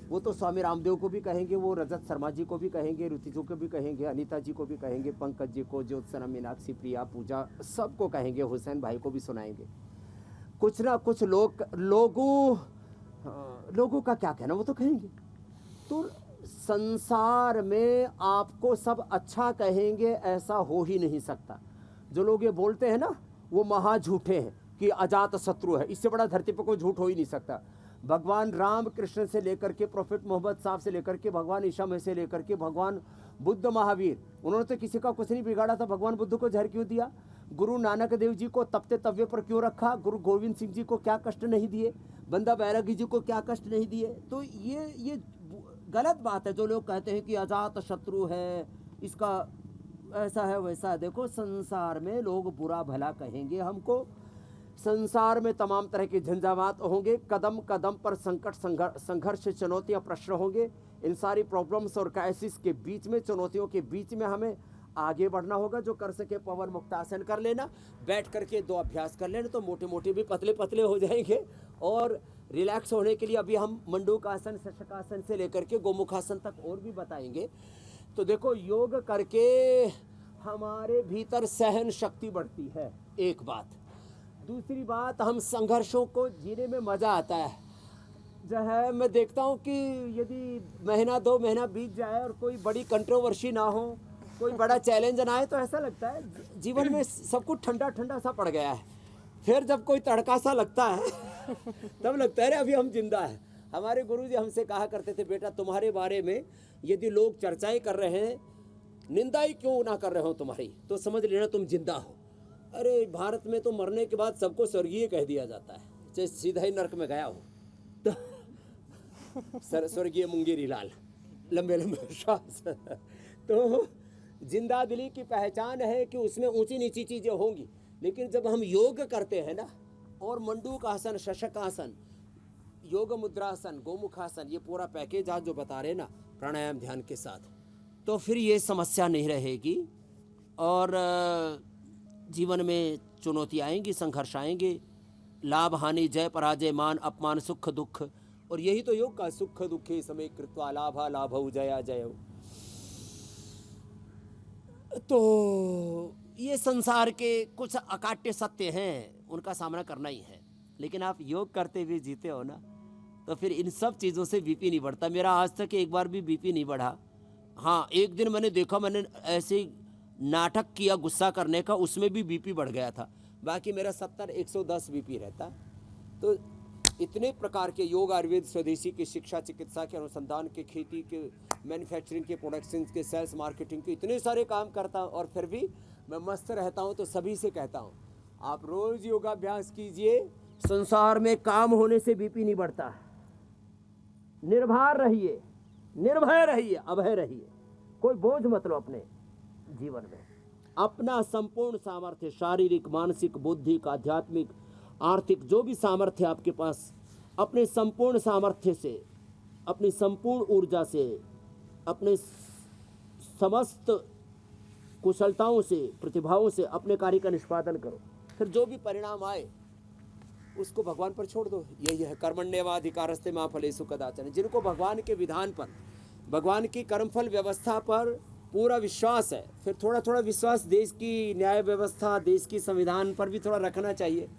वो तो स्वामी रामदेव को भी कहेंगे, वो रजत शर्मा जी को भी कहेंगे, ऋतिजो को भी कहेंगे, अनीता जी को भी कहेंगे, पंकज जी को, ज्योत्सना, मीनाक्षी, प्रिया, पूजा, सबको कहेंगे, हुसैन भाई को भी सुनाएंगे। कुछ ना कुछ लोगों का क्या कहना, वो तो कहेंगे। तो संसार में आपको सब अच्छा कहेंगे ऐसा हो ही नहीं सकता। जो लोग ये बोलते हैं ना, वो महा झूठे हैं कि अजात शत्रु है। इससे बड़ा धरती पर कोई झूठ हो ही नहीं सकता। भगवान राम कृष्ण से लेकर के प्रोफेट मोहम्मद साहब से लेकर के भगवान ईसा मसीह से लेकर के भगवान बुद्ध महावीर, उन्होंने तो किसी का कुछ नहीं बिगाड़ा था। भगवान बुद्ध को जहर क्यों दिया? गुरु नानक देव जी को तपते तवे पर क्यों रखा? गुरु गोविंद सिंह जी को क्या कष्ट नहीं दिए? बंदा बैरागी जी को क्या कष्ट नहीं दिए? तो ये गलत बात है जो लोग कहते हैं कि अजात शत्रु है, इसका ऐसा है वैसा है। देखो, संसार में लोग बुरा भला कहेंगे हमको, संसार में तमाम तरह के झंझावात होंगे, कदम कदम पर संकट, संघर्ष, चुनौतियां, प्रश्न होंगे। इन सारी प्रॉब्लम्स और क्राइसिस के बीच में, चुनौतियों के बीच में हमें आगे बढ़ना होगा। जो कर सके पवन मुक्तासन कर लेना, बैठ करके 2 अभ्यास कर लेना, तो मोटे मोटे भी पतले पतले हो जाएंगे। और रिलैक्स होने के लिए अभी हम मंडूकासन, शशकासन से लेकर के गोमुखासन तक और भी बताएंगे। तो देखो, योग करके हमारे भीतर सहन शक्ति बढ़ती है, एक बात। दूसरी बात, हम संघर्षों को जीने में मज़ा आता है। जो है, मैं देखता हूँ कि यदि महीना 2 महीना बीत जाए और कोई बड़ी कंट्रोवर्सी ना हो, कोई बड़ा चैलेंज ना आए, तो ऐसा लगता है जीवन में सब कुछ ठंडा ठंडा सा पड़ गया है। फिर जब कोई तड़का सा लगता है तब लगता है अभी हम जिंदा हैं। हमारे गुरुजी हमसे कहा करते थे, बेटा तुम्हारे बारे में यदि लोग चर्चाएं कर रहे हैं, निंदा ही क्यों ना कर रहे हो तुम्हारी, तो समझ लेना तुम जिंदा हो। अरे भारत में तो मरने के बाद सबको स्वर्गीय कह दिया जाता है, चाहे सीधा ही नर्क में गया हो। तो स्वर्गीय मुंगेरी लाल, लंबे लंबे श्वास। तो जिंदा दिली की पहचान है कि उसमें ऊंची नीची चीजें होंगी, लेकिन जब हम योग करते हैं ना, और मंडूकासन, शशकासन, योग मुद्रासन, गोमुखासन, ये पूरा पैकेज आज जो बता रहे ना प्राणायाम ध्यान के साथ, तो फिर ये समस्या नहीं रहेगी। और जीवन में चुनौती आएंगी, संघर्ष आएंगे, लाभ हानि, जय पराजय, मान अपमान, सुख दुख, और यही तो योग का सुख दुखे समय कृत्वा लाभा लाभौ जया जय। तो ये संसार के कुछ अकाट्य सत्य हैं, उनका सामना करना ही है। लेकिन आप योग करते हुए जीते हो ना, तो फिर इन सब चीज़ों से बीपी नहीं बढ़ता। मेरा आज तक एक बार भी बीपी नहीं बढ़ा। हाँ, एक दिन मैंने देखा, मैंने ऐसे नाटक किया गुस्सा करने का, उसमें भी बीपी बढ़ गया था। बाकी मेरा 70-110 बीपी रहता। तो इतने प्रकार के योग, आयुर्वेद, स्वदेशी की शिक्षा, चिकित्सा के अनुसंधान के, खेती के, मैन्युफैक्चरिंग के, प्रोडक्शन के, सेल्स मार्केटिंग के, इतने सारे काम करता हूँ और फिर भी मैं मस्त रहता हूँ। तो सभी से कहता हूँ, आप रोज योगाभ्यास कीजिए, संसार में काम होने से बीपी नहीं बढ़ता। निर्भर रहिए, निर्भय रहिए, अभय रहिए, कोई बोझ मत लो अपने जीवन में। अपना संपूर्ण सामर्थ्य, शारीरिक, मानसिक, बौद्धिक, आध्यात्मिक, आर्थिक, जो भी सामर्थ्य आपके पास, अपने संपूर्ण सामर्थ्य से, अपनी संपूर्ण ऊर्जा से, अपने समस्त कुशलताओं से, प्रतिभाओं से अपने कार्य का निष्पादन करो। फिर जो भी परिणाम आए उसको भगवान पर छोड़ दो। यही है कर्मण्येवाधिकारस्ते मा फलेषु कदाचन। जिनको भगवान के विधान पर, भगवान की कर्मफल व्यवस्था पर पूरा विश्वास है। फिर थोड़ा थोड़ा विश्वास देश की न्याय व्यवस्था, देश की संविधान पर भी थोड़ा रखना चाहिए।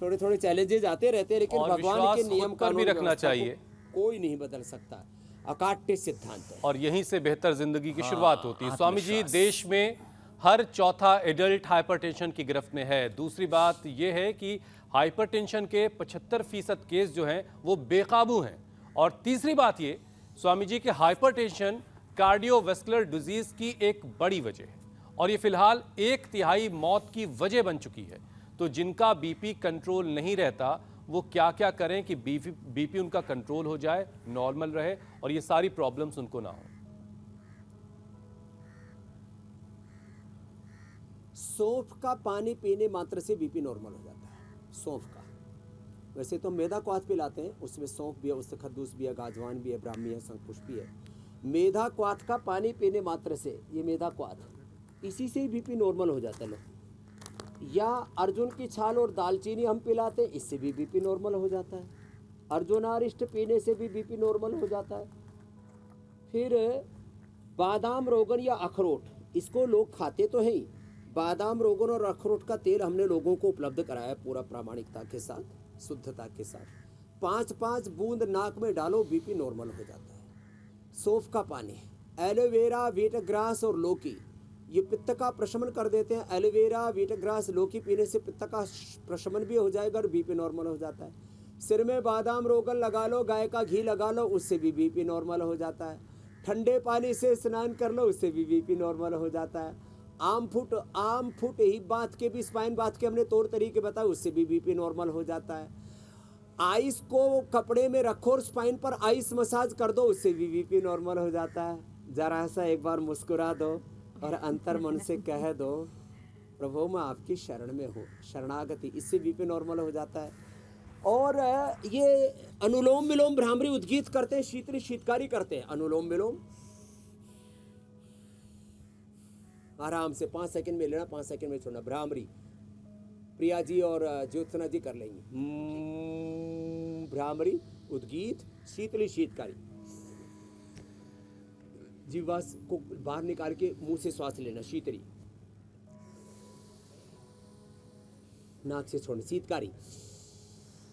थोड़े थोड़े चैलेंजेज आते रहते हैं, लेकिन और भगवान विश्वास के खुद नियम पर कानून भी रखना व्यवस्था को चाहिए। कोई नहीं बदल सकता। अकाट्य सिद्धांत है। और यहीं से बेहतर जिंदगी की शुरुआत होती है। स्वामी जी, आत्मविश्वास। देश में हर चौथा एडल्ट हाइपरटेंशन की गिरफ्त में है। दूसरी बात यह है कि हाइपरटेंशन के 75% केस जो हैं वो बेकाबू हैं। और तीसरी बात ये स्वामी जी कि हाइपरटेंशन कार्डियोवैस्कुलर डिजीज की एक बड़ी वजह है और ये फिलहाल 1/3 मौत की वजह बन चुकी है। तो जिनका बीपी कंट्रोल नहीं रहता वो क्या क्या करें कि बीपी उनका कंट्रोल हो जाए, नॉर्मल रहे और ये सारी प्रॉब्लम्स उनको ना हो। सौंफ का पानी पीने मात्र से बीपी नॉर्मल हो जाता है। सौंफ का, वैसे तो मेधा क्वाथ पिलाते हैं, उसमें सौंफ भी है, उससे खद्दूस भी है, गाजवान भी है, ब्राह्मी है, शंखपुष्पी है। मेधा क्वाथ का पानी पीने मात्र से, ये मेधा क्वाथ, इसी से ही बीपी नॉर्मल हो जाता है लोग। या अर्जुन की छाल और दालचीनी हम पिलाते हैं, इससे भी बीपी नॉर्मल हो जाता है। अर्जुनारिष्ट पीने से भी बीपी नॉर्मल हो जाता है। फिर बादाम रोगन या अखरोट, इसको लोग खाते तो हैं ही। बादाम रोगन और अखरोट का तेल हमने लोगों को उपलब्ध कराया पूरा प्रामाणिकता के साथ, शुद्धता के साथ। 5-5 बूंद नाक में डालो, बीपी नॉर्मल हो जाता है। सौंफ का पानी, एलोवेरा, वीटग्रास और लौकी, ये पित्त का प्रशमन कर देते हैं। एलोवेरा, वीटग्रास, लौकी पीने से पित्त का प्रशमन भी हो जाएगा और बीपी नॉर्मल हो जाता है। सिर में बादाम रोगन लगा लो, गाय का घी लगा लो, उससे भी बीपी नॉर्मल हो जाता है। ठंडे पानी से स्नान कर लो, उससे भी बीपी नॉर्मल हो जाता है। आम फुट ही बात के भी, स्पाइन बात के हमने तौर तरीके बताए, उससे भी बीपी नॉर्मल हो जाता है। आइस को कपड़े में रखो और स्पाइन पर आइस मसाज कर दो, उससे भी बीपी नॉर्मल हो जाता है। जरा सा एक बार मुस्कुरा दो और अंतर मन से कह दो, प्रभु मैं आपकी शरण में हूँ, शरणागति, इससे बीपी नॉर्मल हो जाता है। और ये अनुलोम विलोम भ्रामरी उद्गीत करते हैं, शीतली शीतकारी करते हैं। अनुलोम विलोम आराम से 5 सेकंड में लेना, 5 सेकंड में छोड़ना। भ्रामरी प्रिया जी और ज्योत्सना जी कर लेंगी। भ्रामरी उद्गीत, शीतली शीतकारी। जीवा को बाहर निकाल के मुंह से श्वास लेना, शीतली, नाक से छोड़ना, शीतकारी।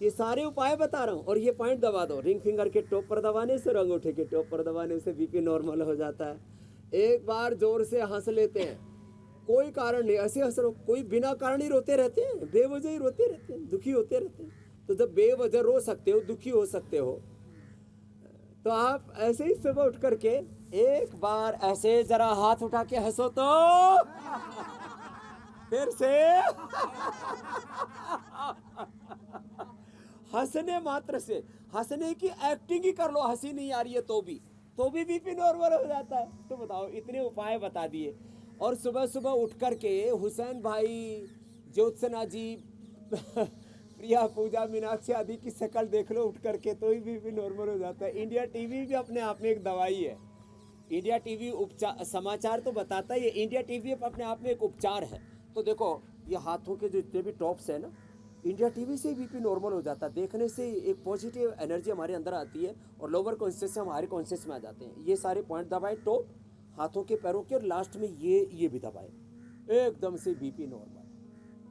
ये सारे उपाय बता रहा हूं। और ये पॉइंट दबा दो, रिंग फिंगर के टॉप पर दबाने से, अंगूठे के टॉप पर दबाने से बीपी नॉर्मल हो जाता है। एक बार जोर से हंस लेते हैं, कोई कारण नहीं, ऐसे हंस लो, कोई बिना कारण ही रोते रहते हैं, बेवजह ही रोते रहते हैं, दुखी होते रहते हैं। तो जब बेवजह रो सकते हो, दुखी हो सकते हो, तो आप ऐसे ही सुबह उठ करके एक बार ऐसे जरा हाथ उठा के हंसो तो फिर से हंसने मात्र से, हंसने की एक्टिंग ही कर लो, हंसी नहीं आ रही है तो भी बीपी नॉर्मल हो जाता है। तो बताओ, इतने उपाय बता दिए। और सुबह सुबह उठ करके हुसैन भाई, ज्योत्सना जी, प्रिया, पूजा, मीनाक्षी आदि की शक्ल देख लो उठ करके, तो ही बीपी नॉर्मल हो जाता है। इंडिया टीवी भी अपने आप में एक दवाई है। इंडिया टीवी उपचार, समाचार तो बताता है, ये इंडिया टीवी अपने आप में एक उपचार है। तो देखो, ये हाथों के जो जितने भी टॉप्स है ना, इंडिया टीवी से बीपी नॉर्मल हो जाता है। देखने से एक पॉजिटिव एनर्जी हमारे अंदर आती है और लोअर कॉन्शियस से हमारे कॉन्शियस में आ जाते हैं। ये सारे पॉइंट दबाए, टॉप, हाथों के, पैरों के, और लास्ट में ये भी दबाए, एकदम से बीपी नॉर्मल।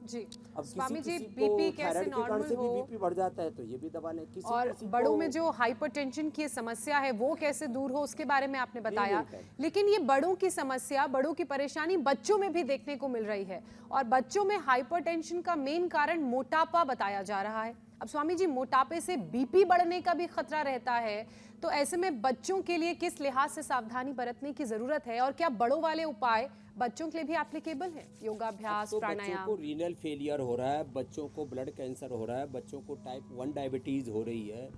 जी, अब स्वामी जी, किसी को बीपी कैसे थायराइड के कारण नॉर्मल से भी हो, बीपी बढ़ जाता है, तो ये भी दबा लें। किसी और किसी बड़ों को- में जो हाइपरटेंशन की समस्या है वो कैसे दूर हो, उसके बारे में आपने बताया। नहीं, नहीं। लेकिन ये बड़ों की समस्या, बड़ों की परेशानी बच्चों में भी देखने को मिल रही है, और बच्चों में हाइपरटेंशन का मेन कारण मोटापा बताया जा रहा है। अब स्वामी जी, मोटापे से बीपी बढ़ने का भी खतरा रहता है, तो ऐसे में बच्चों के लिए किस लिहाज से सावधानी बरतने की जरूरत है, और क्या बड़ों वाले उपाय बच्चों के लिए भी एप्लीकेबल है? योगाभ्यास, तो बच्चों प्राणायाम। को रीनल फेलियर हो रहा है, बच्चों को ब्लड कैंसर हो रहा है, बच्चों को टाइप 1 डायबिटीज़ हो रही है,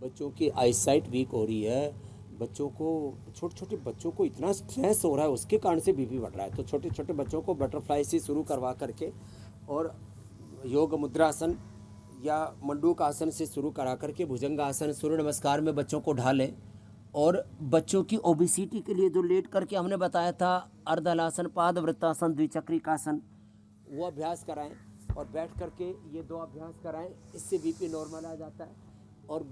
बच्चों की आईसाइट वीक हो रही है, बच्चों को, छोटे छोटे बच्चों को इतना स्ट्रेस हो रहा है, उसके कारण से बीपी बढ़ रहा है। तो छोटे छोटे बच्चों को बटरफ्लाई से शुरू करवा करके और योग मुद्रासन या मंडूक आसन से शुरू करा करके भुजंग आसन, सूर्य नमस्कार में बच्चों को ढालें। और बच्चों की ओबिसिटी के लिए जो लेट करके हमने बताया था, अर्धहलासन, पाद वृत्तासन, द्विचक्रिकासन, वो अभ्यास कराएं। और बैठ करके ये 2 अभ्यास कराएं, इससे बीपी नॉर्मल आ जाता है। और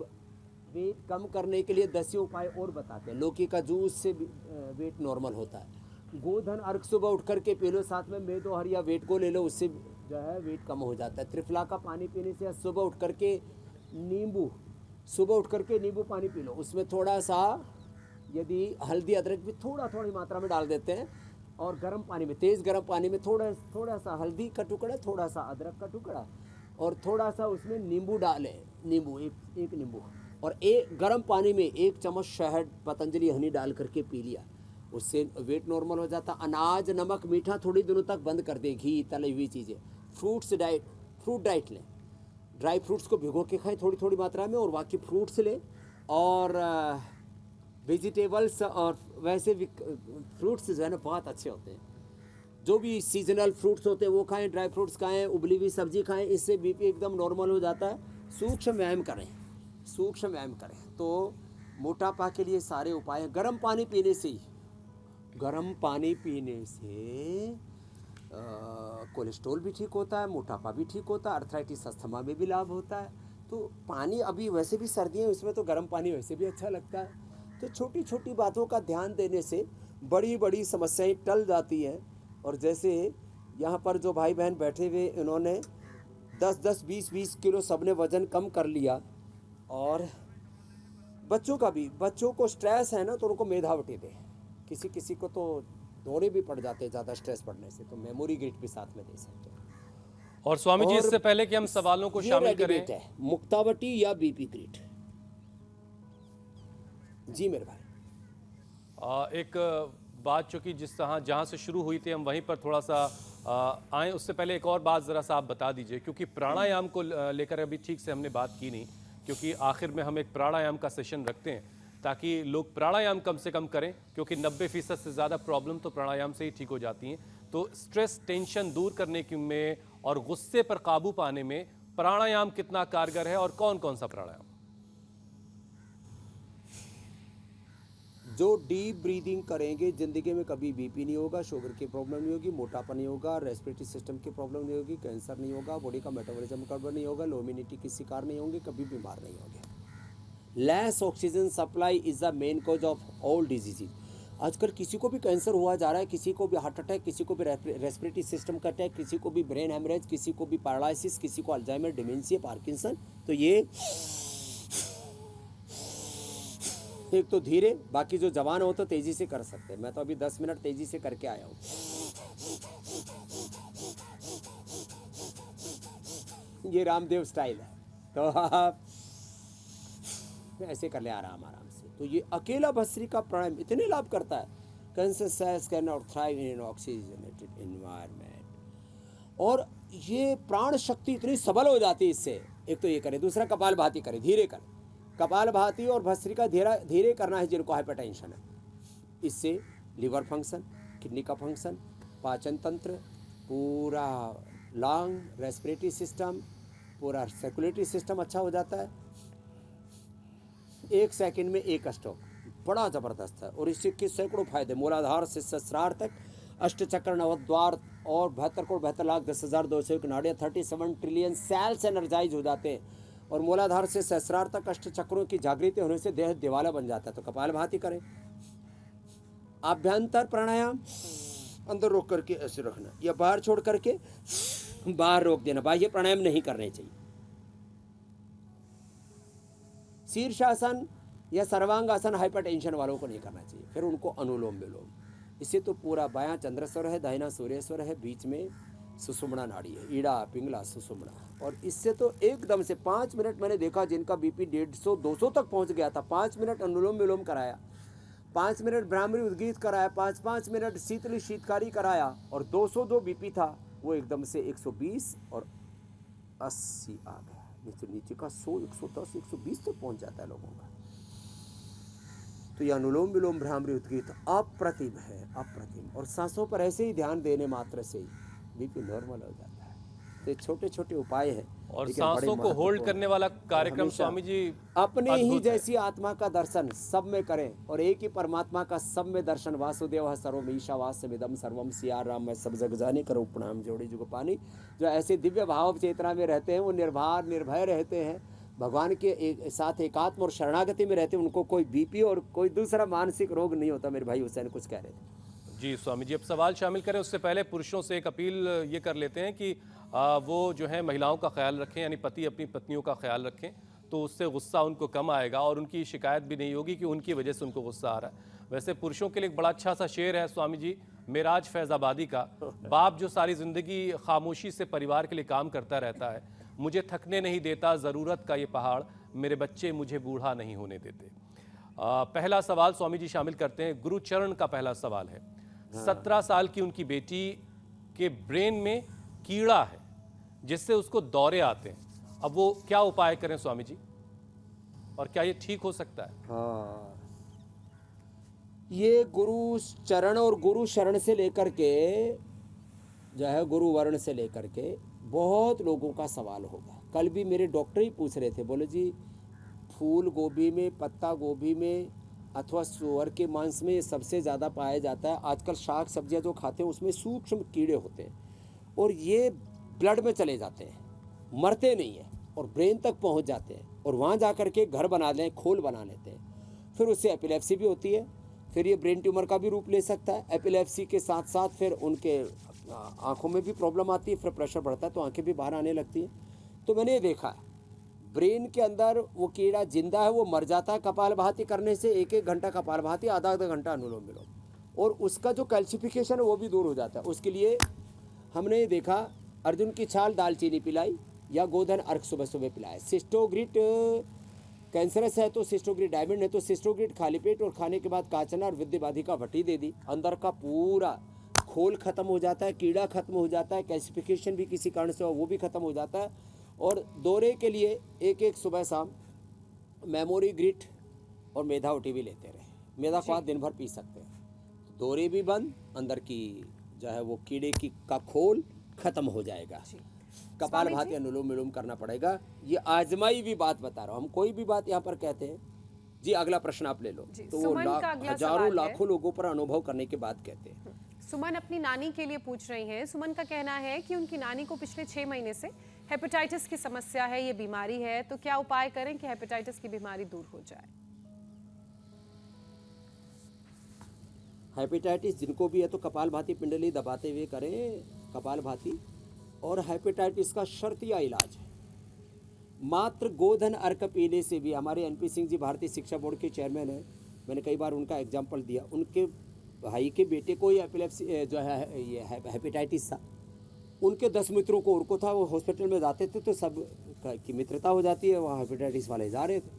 वेट कम करने के लिए 10 उपाय और बताते हैं। लौकी का जूस से वेट नॉर्मल होता है। गोधन अर्घ सुबह उठ करके पी लो, साथ में मेदो हरिया वेट को ले लो, उससे जो है वेट कम हो जाता है। त्रिफला का पानी पीने से सुबह उठ करके नींबू पानी पी लो, उसमें थोड़ा सा यदि हल्दी अदरक भी थोड़ी मात्रा में डाल देते हैं, और गर्म पानी में, तेज़ गर्म पानी में थोड़ा सा हल्दी का टुकड़ा, थोड़ा सा अदरक का टुकड़ा, और थोड़ा सा उसमें नींबू डालें, एक नींबू, और एक गर्म पानी में 1 चम्मच शहद पतंजलि हनी डाल करके पी लिया, उससे वेट नॉर्मल हो जाता। अनाज, नमक, मीठा थोड़ी दिनों तक बंद कर दे, घी, तली हुई चीज़ें। फ्रूट डाइट लें, ड्राई फ्रूट्स को भिगो के खाएं थोड़ी मात्रा में, और बाकी फ्रूट्स लें, और वेजिटेबल्स, और वैसे भी फ्रूट्स जो है ना बहुत अच्छे होते हैं, जो भी सीजनल फ्रूट्स होते हैं वो खाएं, ड्राई फ्रूट्स खाएं, उबली हुई सब्जी खाएं, इससे बीपी एकदम नॉर्मल हो जाता है। सूक्ष्म व्यायाम करें, तो मोटापा के लिए सारे उपाय हैं। गर्म पानी पीने से कोलेस्ट्रॉल भी ठीक होता है, मोटापा भी ठीक होता है, अर्थराइटिस अस्थमा में भी लाभ होता है। तो पानी, अभी वैसे भी सर्दियाँ, उसमें तो गर्म पानी वैसे भी अच्छा लगता है। तो छोटी छोटी बातों का ध्यान देने से बड़ी बड़ी समस्याएं टल जाती हैं। और जैसे यहाँ पर जो भाई बहन बैठे हुए, इन्होंने 10-10, 20-20 किलो सबने वज़न कम कर लिया। और बच्चों को स्ट्रेस है ना, तो उनको मेधावटी दे, किसी को तो दौरे भी पड़ जाते हैं ज़्यादा स्ट्रेस पड़ने से, तो मेमोरी ग्रिड भी साथ में दे सकते हैं। और स्वामी जी, इससे पहले कि हम सवालों को शामिल करें, है मुक्तावटी या बीपी ग्रिड। जी मेरे भाई, एक बात जो कि जहाँ से शुरू हुई थी, हम वहीं पर थोड़ा सा आए। उससे पहले एक और बात ज़रा सा आप बता दीजिए, क्योंकि प्राणायाम को लेकर अभी ठीक से हमने बात की नहीं, क्योंकि आखिर में हम एक प्राणायाम का सेशन रखते हैं ताकि लोग प्राणायाम कम से कम करें, क्योंकि 90% से ज़्यादा प्रॉब्लम तो प्राणायाम से ही ठीक हो जाती हैं। तो स्ट्रेस, टेंशन दूर करने में और गुस्से पर काबू पाने में प्राणायाम कितना कारगर है, और कौन कौन सा प्राणायाम? जो डीप ब्रीदिंग करेंगे, ज़िंदगी में कभी बीपी नहीं होगा, शुगर की प्रॉब्लम नहीं होगी, मोटापा नहीं होगा, रेस्पिरेटरी सिस्टम की प्रॉब्लम नहीं होगी, कैंसर नहीं होगा, बॉडी का मेटाबॉलिज्म गड़बड़ नहीं होगा, लो इम्यूनिटी की शिकार नहीं होंगे, कभी बीमार नहीं होंगे। Less oxygen supply is the main cause of all diseases. आजकल किसी को भी कैंसर हुआ जा रहा है, किसी को भी हार्ट अटैक, किसी को भी रेस्पिरेटरी सिस्टम का अटैक, किसी को भी ब्रेन हेमरेज, किसी को भी पैरालिसिस, किसी को अल्जाइमर, डिमेंशिया, पार्किंसन। तो ये एक तो धीरे, बाकी जो जवान हो तो तेजी से कर सकते हैं। मैं तो अभी 10 मिनट तेजी से करके आया हूँ। ये रामदेव स्टाइल है, तो आप ऐसे कर ले आराम से। तो ये अकेला भस्त्री का प्राणायाम इतने लाभ करता है, cancer cells can not thrive in oxygenated environment. और ये प्राण शक्ति इतनी सबल हो जाती है इससे। एक तो ये करें, दूसरा कपालभाति करें, धीरे करें। कपालभाति और भस्त्रिका धीरे करना है जिनको हाइपरटेंशन है। इससे लिवर फंक्शन, किडनी का फंक्शन, पाचन तंत्र, पूरा लंग, रेस्पिरेटरी सिस्टम, पूरा सर्कुलेटरी सिस्टम अच्छा हो जाता है। 1 सेकंड में 1 स्ट्रोक बड़ा ज़बरदस्त है। और इससे के सैकड़ों फायदे, मूलाधार से सहस्रार तक, अष्टचक्र, नवद्वार और 72,10,10,201 नाड़ियाँ, 37 ट्रिलियन सेल्स एनर्जाइज हो जाते हैं। और मूलाधार से सहस्रार तक अष्ट चक्रों की जागृति होने से देह दिवाला बन जाता है। तो कपालभाति करें। आभ्यंतर प्राणायाम, अंदर रोक करके ऐसे रखना, या बाहर छोड़ करके बाहर रोक देना। बाह्य प्राणायाम नहीं करने चाहिए। शीर्षासन या सर्वांगासन हाइपरटेंशन वालों को नहीं करना चाहिए। फिर उनको अनुलोम विलोम। इससे तो पूरा बायां चंद्रेश्वर है, दाहिना सूर्येश्वर है, बीच में सुषुम्ना नाड़ी है, ईड़ा, पिंगला, सुषुम्ना। और इससे तो एकदम से 5 मिनट मैंने देखा जिनका बीपी 150-200 तक पहुंच गया था। 5 मिनट अनुलोम विलोम कराया, 5 मिनट भ्रामरी उद्गीत कराया, 5-5 मिनट शीतली शीतकारी कराया, और 200 जो बीपी था वो एकदम से 120 और 80 आ गया। नीचे का 100, 110, 120 तक पहुंच जाता है लोगों का। तो ये अनुलोम विलोम भ्रामरी उद्गीत अप्रतिम है, अप्रतिम। और सांसों पर ऐसे ही ध्यान देने मात्र से ही बीपी नॉर्मल हो जाता है। तो छोटे छोटे उपाय हैं। और सांसों को होल्ड करने वाला कार्यक्रम स्वामी जी अपने ही जैसी आत्मा का दर्शन सब में करें, और एक ही परमात्मा का सब में दर्शन। वासुदेव सर्वम ईशावास्यमिदं सर्वम, सिया राम मैं सब जग जाने, करो प्रणाम जोड़ी जुग पानी। जो ऐसे दिव्य भाव चेतना में रहते हैं वो निर्भार निर्भय रहते हैं, भगवान के साथ एकात्म और शरणागति में रहते हैं। उनको कोई बीपी और कोई दूसरा मानसिक रोग नहीं होता। मेरे भाई हुसैन कुछ कह रहे थे। जी स्वामी जी, अब सवाल शामिल करें उससे पहले पुरुषों से एक अपील ये कर लेते हैं कि वो जो है महिलाओं का ख्याल रखें, यानी पति अपनी पत्नियों का ख्याल रखें, तो उससे गुस्सा उनको कम आएगा और उनकी शिकायत भी नहीं होगी कि उनकी वजह से उनको गुस्सा आ रहा है। वैसे पुरुषों के लिए एक बड़ा अच्छा सा शेर है स्वामी जी, मेराज फैज़ाबादी का, बाप जो सारी ज़िंदगी खामोशी से परिवार के लिए काम करता रहता है, मुझे थकने नहीं देता ज़रूरत का ये पहाड़, मेरे बच्चे मुझे बूढ़ा नहीं होने देते। पहला सवाल स्वामी जी शामिल करते हैं, गुरुचरण का पहला सवाल है। 17 साल की उनकी बेटी के ब्रेन में कीड़ा है जिससे उसको दौरे आते हैं, अब वो क्या उपाय करें स्वामी जी, और क्या ये ठीक हो सकता है? हाँ, ये गुरु चरण और गुरु शरण से लेकर के जो है गुरु वर्ण से लेकर के बहुत लोगों का सवाल होगा। कल भी मेरे डॉक्टर ही पूछ रहे थे, बोले जी फूल गोभी में, पत्ता गोभी में अथवा सुअर के मांस में सबसे ज़्यादा पाया जाता है। आजकल शाक सब्जियां जो खाते हैं उसमें सूक्ष्म कीड़े होते हैं और ये ब्लड में चले जाते हैं, मरते नहीं हैं और ब्रेन तक पहुंच जाते हैं और वहां जा कर के घर बना लें, खोल बना लेते हैं। फिर उससे एपिलेप्सी भी होती है, फिर ये ब्रेन ट्यूमर का भी रूप ले सकता है। एपिलेप्सी के साथ साथ फिर उनके आँखों में भी प्रॉब्लम आती है, फिर प्रेशर बढ़ता है तो आँखें भी बाहर आने लगती हैं। तो मैंने ये देखा है ब्रेन के अंदर वो कीड़ा जिंदा है, वो मर जाता है कपालभाति करने से। 1-1 घंटा कपालभाति, आधा-आधा घंटा अनुलोम विलोम, और उसका जो कैल्शिफिकेशन है वो भी दूर हो जाता है। उसके लिए हमने ये देखा, अर्जुन की छाल दालचीनी पिलाई या गोधन अर्क सुबह सुबह पिलाया। सिस्टोग्रिट कैंसरस है तो सिस्टोग्रिट, डायमंड है तो सिस्टोग्रिट खाली पेट और खाने के बाद काचना और विद्यबाधिका भट्टी दे दी। अंदर का पूरा खोल खत्म हो जाता है, कीड़ा खत्म हो जाता है, कैल्शिफिकेशन भी किसी कारण से हो वो भी खत्म हो जाता है। और दौरे के लिए 1-1 सुबह शाम मेमोरी ग्रिट और मेधा ओटी भी लेते रहे। मेधा को आप दिन भर पी सकते हैं, दौरे भी बंद, अंदर की जो है वो कीड़े की का खोल खत्म हो जाएगा। कपालभाति अनुलोम विलोम करना पड़ेगा। ये आजमाई भी बात बता रहा हूँ, हम कोई भी बात यहाँ पर कहते हैं। जी अगला प्रश्न आप ले लो, तो वो हजारों लाखों लोगों पर अनुभव करने के बाद कहते हैं। सुमन अपनी नानी के लिए पूछ रही हैं। सुमन का कहना है कि उनकी नानी को पिछले 6 महीने से हेपेटाइटिस की समस्या है, ये बीमारी है, तो क्या उपाय करें कि हेपेटाइटिस की बीमारी दूर हो जाए? हेपेटाइटिस जिनको भी है तो कपालभाति पिंडली दबाते हुए करें कपालभाति। और हेपेटाइटिस का शर्तिया इलाज है, मात्र गोधन अर्क पीने से भी। हमारे एनपी सिंह जी भारतीय शिक्षा बोर्ड के चेयरमैन हैं, मैंने कई बार उनका एग्जाम्पल दिया। उनके भाई के बेटे को ये एपिलेप्सी जो है ये हेपेटाइटिस था, उनके 10 मित्रों को और को था। वो हॉस्पिटल में जाते थे तो सब की मित्रता हो जाती है, वहाँ हेपेटाइटिस वाले जा रहे थे,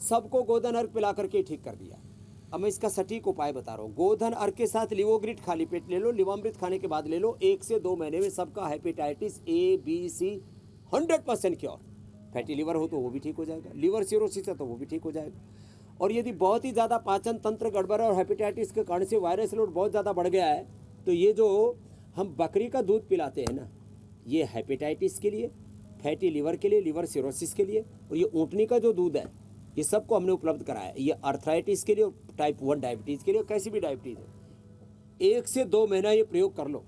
सबको गोधन अर्क पिला करके ठीक कर दिया। अब मैं इसका सटीक उपाय बता रहा हूँ। गोधन अर्क के साथ लिवोग्रिट खाली पेट ले लो, लिवामृत खाने के बाद ले लो, 1 से 2 महीने में सबका hepatitis A, B, C 100% cure. Fatty liver हो तो वो भी ठीक हो जाएगा, लिवर सिरोसिस है तो वो भी ठीक हो जाएगा। और यदि बहुत ही ज़्यादा पाचन तंत्र गड़बड़ है और हेपेटाइटिस के कारण से वायरस लोड बहुत ज़्यादा बढ़ गया है, तो ये जो हम बकरी का दूध पिलाते हैं ना, ये हेपेटाइटिस के लिए, फैटी लिवर के लिए, लिवर सिरोसिस के लिए, और ये ऊँटनी का जो दूध है ये सबको हमने उपलब्ध कराया है। ये आर्थराइटिस के लिए, टाइप 1 डायबिटीज़ के लिए, कैसी भी डायबिटीज़ है। 1 से 2 महीना ये प्रयोग कर लो,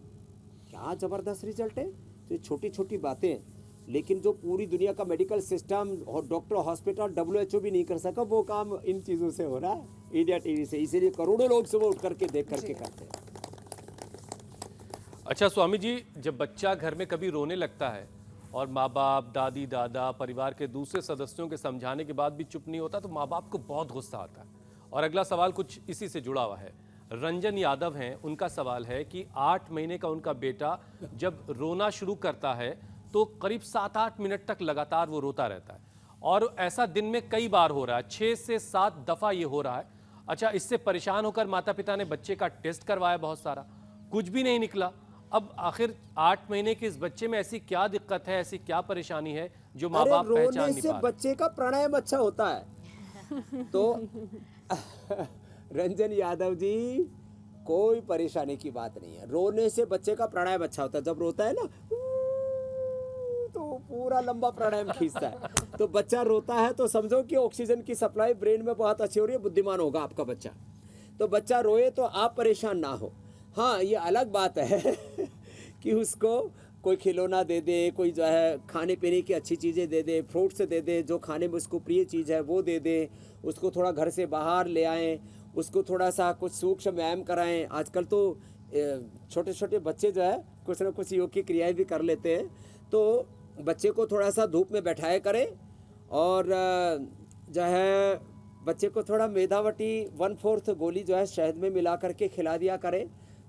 क्या ज़बरदस्त रिजल्ट है। तो ये छोटी छोटी बातें हैं, लेकिन जो पूरी दुनिया का मेडिकल सिस्टम और डॉक्टर, हॉस्पिटल, WHO भी नहीं कर सका, वो काम इन चीज़ों से हो रहा है, इंडिया टीवी से। इसीलिए करोड़ों लोग सुबह उठ करके देख करके करते हैं। अच्छा स्वामी जी, जब बच्चा घर में कभी रोने लगता है और माँ बाप, दादी दादा, परिवार के दूसरे सदस्यों के समझाने के बाद भी चुप नहीं होता, तो माँ बाप को बहुत गुस्सा आता है। और अगला सवाल कुछ इसी से जुड़ा हुआ है। रंजन यादव हैं, उनका सवाल है कि 8 महीने का उनका बेटा जब रोना शुरू करता है तो करीब 7-8 मिनट तक लगातार वो रोता रहता है, और ऐसा दिन में कई बार हो रहा है, 6 से 7 दफ़ा ये हो रहा है। अच्छा, इससे परेशान होकर माता पिता ने बच्चे का टेस्ट करवाया बहुत सारा, कुछ भी नहीं निकला। अब आखिर 8 महीने के इस बच्चे में ऐसी क्या दिक्कत है, ऐसी क्या परेशानी है जो माँ बाप पहचान नहीं पा रहे? बच्चे का प्राणायाम अच्छा होता है तो रंजन यादव जी, कोई परेशानी की बात नहीं है। रोने से बच्चे का प्राणायाम अच्छा होता है। जब रोता है ना तो पूरा लंबा प्राणायाम खींचता है। तो बच्चा रोता है तो समझो कि ऑक्सीजन की सप्लाई ब्रेन में बहुत अच्छी हो रही है, बुद्धिमान होगा आपका बच्चा। तो बच्चा रोए तो आप परेशान ना हो। हाँ, ये अलग बात है कि उसको कोई खिलौना दे दे, कोई जो है खाने पीने की अच्छी चीज़ें दे दे, फ्रूट्स दे दे, जो खाने में उसको प्रिय चीज़ है वो दे दे, उसको थोड़ा घर से बाहर ले आएँ, उसको थोड़ा सा कुछ सूक्ष्म व्यायाम कराएं। आजकल तो छोटे छोटे बच्चे जो है कुछ ना कुछ योग की क्रियाएं भी कर लेते हैं। तो बच्चे को थोड़ा सा धूप में बैठाया करें और जो है बच्चे को थोड़ा मेधावटी 1/4 गोली जो है शहद में मिला करके खिला दिया करें,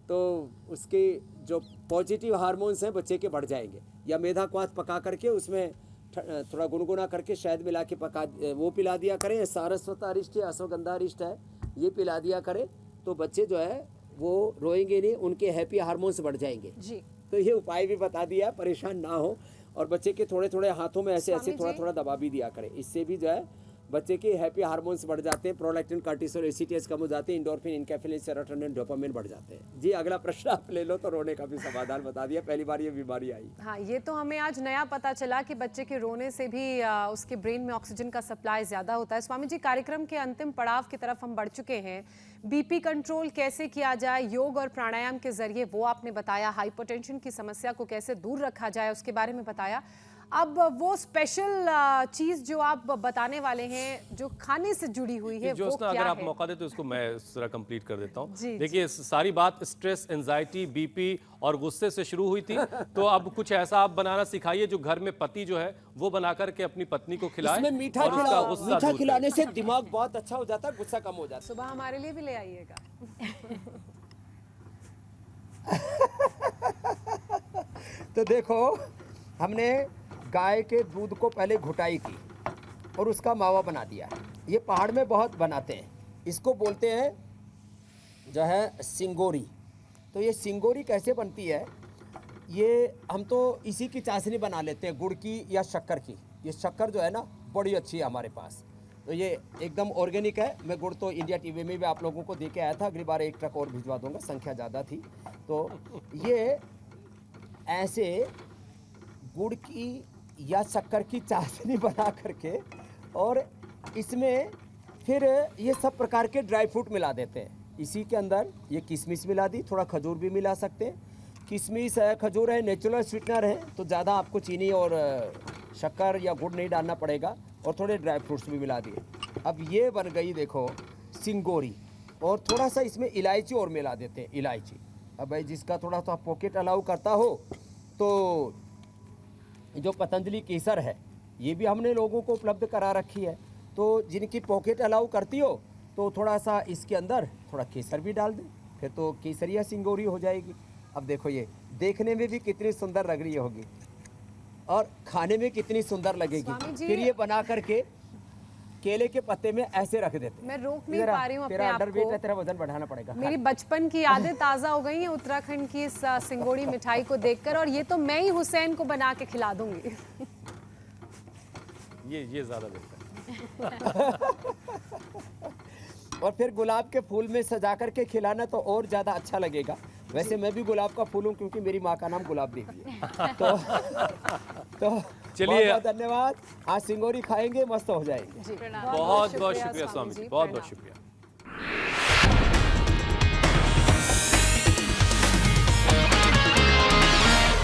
तो उसके जो पॉजिटिव हार्मोन्स हैं बच्चे के बढ़ जाएंगे। या मेधा क्वाथ पका करके उसमें थोड़ा गुनगुना करके शहद मिला के पका वो पिला दिया करें। सारस्वतारिष्ट या अश्वगंधारिष्ट है, ये पिला दिया करें, तो बच्चे जो है वो रोएंगे नहीं, उनके हैप्पी हार्मोन्स बढ़ जाएंगे जी। तो ये उपाय भी बता दिया, परेशान ना हो। और बच्चे के थोड़े थोड़े हाथों में ऐसे ऐसे थोड़ा थोड़ा दबा भी दिया करें। इससे भी जो है बच्चे के हैप्पी हार्मोन्स बढ़ जाते हैं, प्रोलैक्टिन, कॉर्टिसोल, एसीटीएस कम हो जाते हैं, एंडोर्फिन, इनकेफेलिन, सेरोटोनिन, डोपामिन बढ़ जाते हैं। जी अगला प्रश्न आप ले लो। तो रोने का भी समाधान बता दिया, पहली बार ये बीमारी आई। हाँ, ये तो हमें आज नया पता चला कि बच्चे के रोने से भी उसके ब्रेन में ऑक्सीजन का सप्लाई ज़्यादा होता है। स्वामी जी, कार्यक्रम के अंतिम पड़ाव की तरफ हम बढ़ चुके हैं। बीपी कंट्रोल कैसे किया जाए, योग और प्राणायाम के जरिए, वो आपने बताया। हाइपरटेंशन की समस्या को कैसे दूर रखा जाए, उसके बारे में बताया। अब वो स्पेशल चीज जो आप बताने वाले हैं जो खाने से जुड़ी हुई है, वो क्या अगर आप है? मौका दे तो इसको मैं जरा कंप्लीट कर देता हूँ। जी, देखिए, सारी बात स्ट्रेस, एंजाइटी, बीपी और गुस्से से शुरू हुई थी। तो अब कुछ ऐसा आप बनाना सिखाइए जो घर में पति जो है वो बना करके अपनी पत्नी को खिलाए। इसमें मीठा और उसका खिलाओ, गुस्सा मीठा दूर खिलाने से दिमाग बहुत अच्छा हो जाता है, गुस्सा कम हो जाता सुबह हमारे लिए भी ले आइएगा। है। तो देखो, हमने गाय के दूध को पहले घुटाई की और उसका मावा बना दिया। ये पहाड़ में बहुत बनाते हैं, इसको बोलते हैं जो है सिंगोरी। तो ये सिंगोरी कैसे बनती है, ये हम तो इसी की चाशनी बना लेते हैं, गुड़ की या शक्कर की। ये शक्कर जो है ना बड़ी अच्छी है हमारे पास, तो ये एकदम ऑर्गेनिक है। मैं गुड़ तो इंडिया टीवी में भी आप लोगों को दे के आया था, अगली बार 1 ट्रक और भिजवा दूंगा, संख्या ज़्यादा थी। तो ये ऐसे गुड़ की या शक्कर की चाशनी बना करके और इसमें फिर ये सब प्रकार के ड्राई फ्रूट मिला देते हैं। इसी के अंदर ये किशमिश मिला दी, थोड़ा खजूर भी मिला सकते हैं। किशमिश है, खजूर है, नेचुरल स्वीटनर है, तो ज़्यादा आपको चीनी और शक्कर या गुड़ नहीं डालना पड़ेगा। और थोड़े ड्राई फ्रूट्स भी मिला दिए। अब ये बन गई देखो सिंगोरी। और थोड़ा सा इसमें इलायची और मिला देते हैं, इलायची। अब भाई जिसका थोड़ा सा पॉकेट अलाउ करता हो, तो जो पतंजलि केसर है ये भी हमने लोगों को उपलब्ध करा रखी है। तो जिनकी पॉकेट अलाउ करती हो तो थोड़ा सा इसके अंदर थोड़ा केसर भी डाल दें, फिर तो केसरिया सिंगोरी हो जाएगी। अब देखो ये देखने में भी कितनी सुंदर लग रही होगी और खाने में कितनी सुंदर लगेगी। फिर ये बना करके केले के पत्ते में ऐसे रख देते। मैं रोक नहीं पा रही हूँ अपने आप को। तेरा वजन बढ़ाना पड़ेगा। मेरी बचपन की यादें ताज़ा हो गई हैं उत्तराखंड की इस सिंगोड़ी मिठाई को देखकर, और ये तो मैं ही हुसैन को बना के खिला दूंगी। ये ज्यादा बेहतर है। और फिर गुलाब के फूल में सजा करके खिलाना तो और ज़्यादा अच्छा लगेगा। वैसे मैं भी गुलाब का फूल हूँ क्योंकि मेरी माँ का नाम गुलाब देवी है। तो चलिए, बहुत धन्यवाद। आज सिंगोरी खाएंगे, मस्त हो जाएंगे। बहुत बहुत शुक्रिया स्वामी जी, बहुत बहुत शुक्रिया।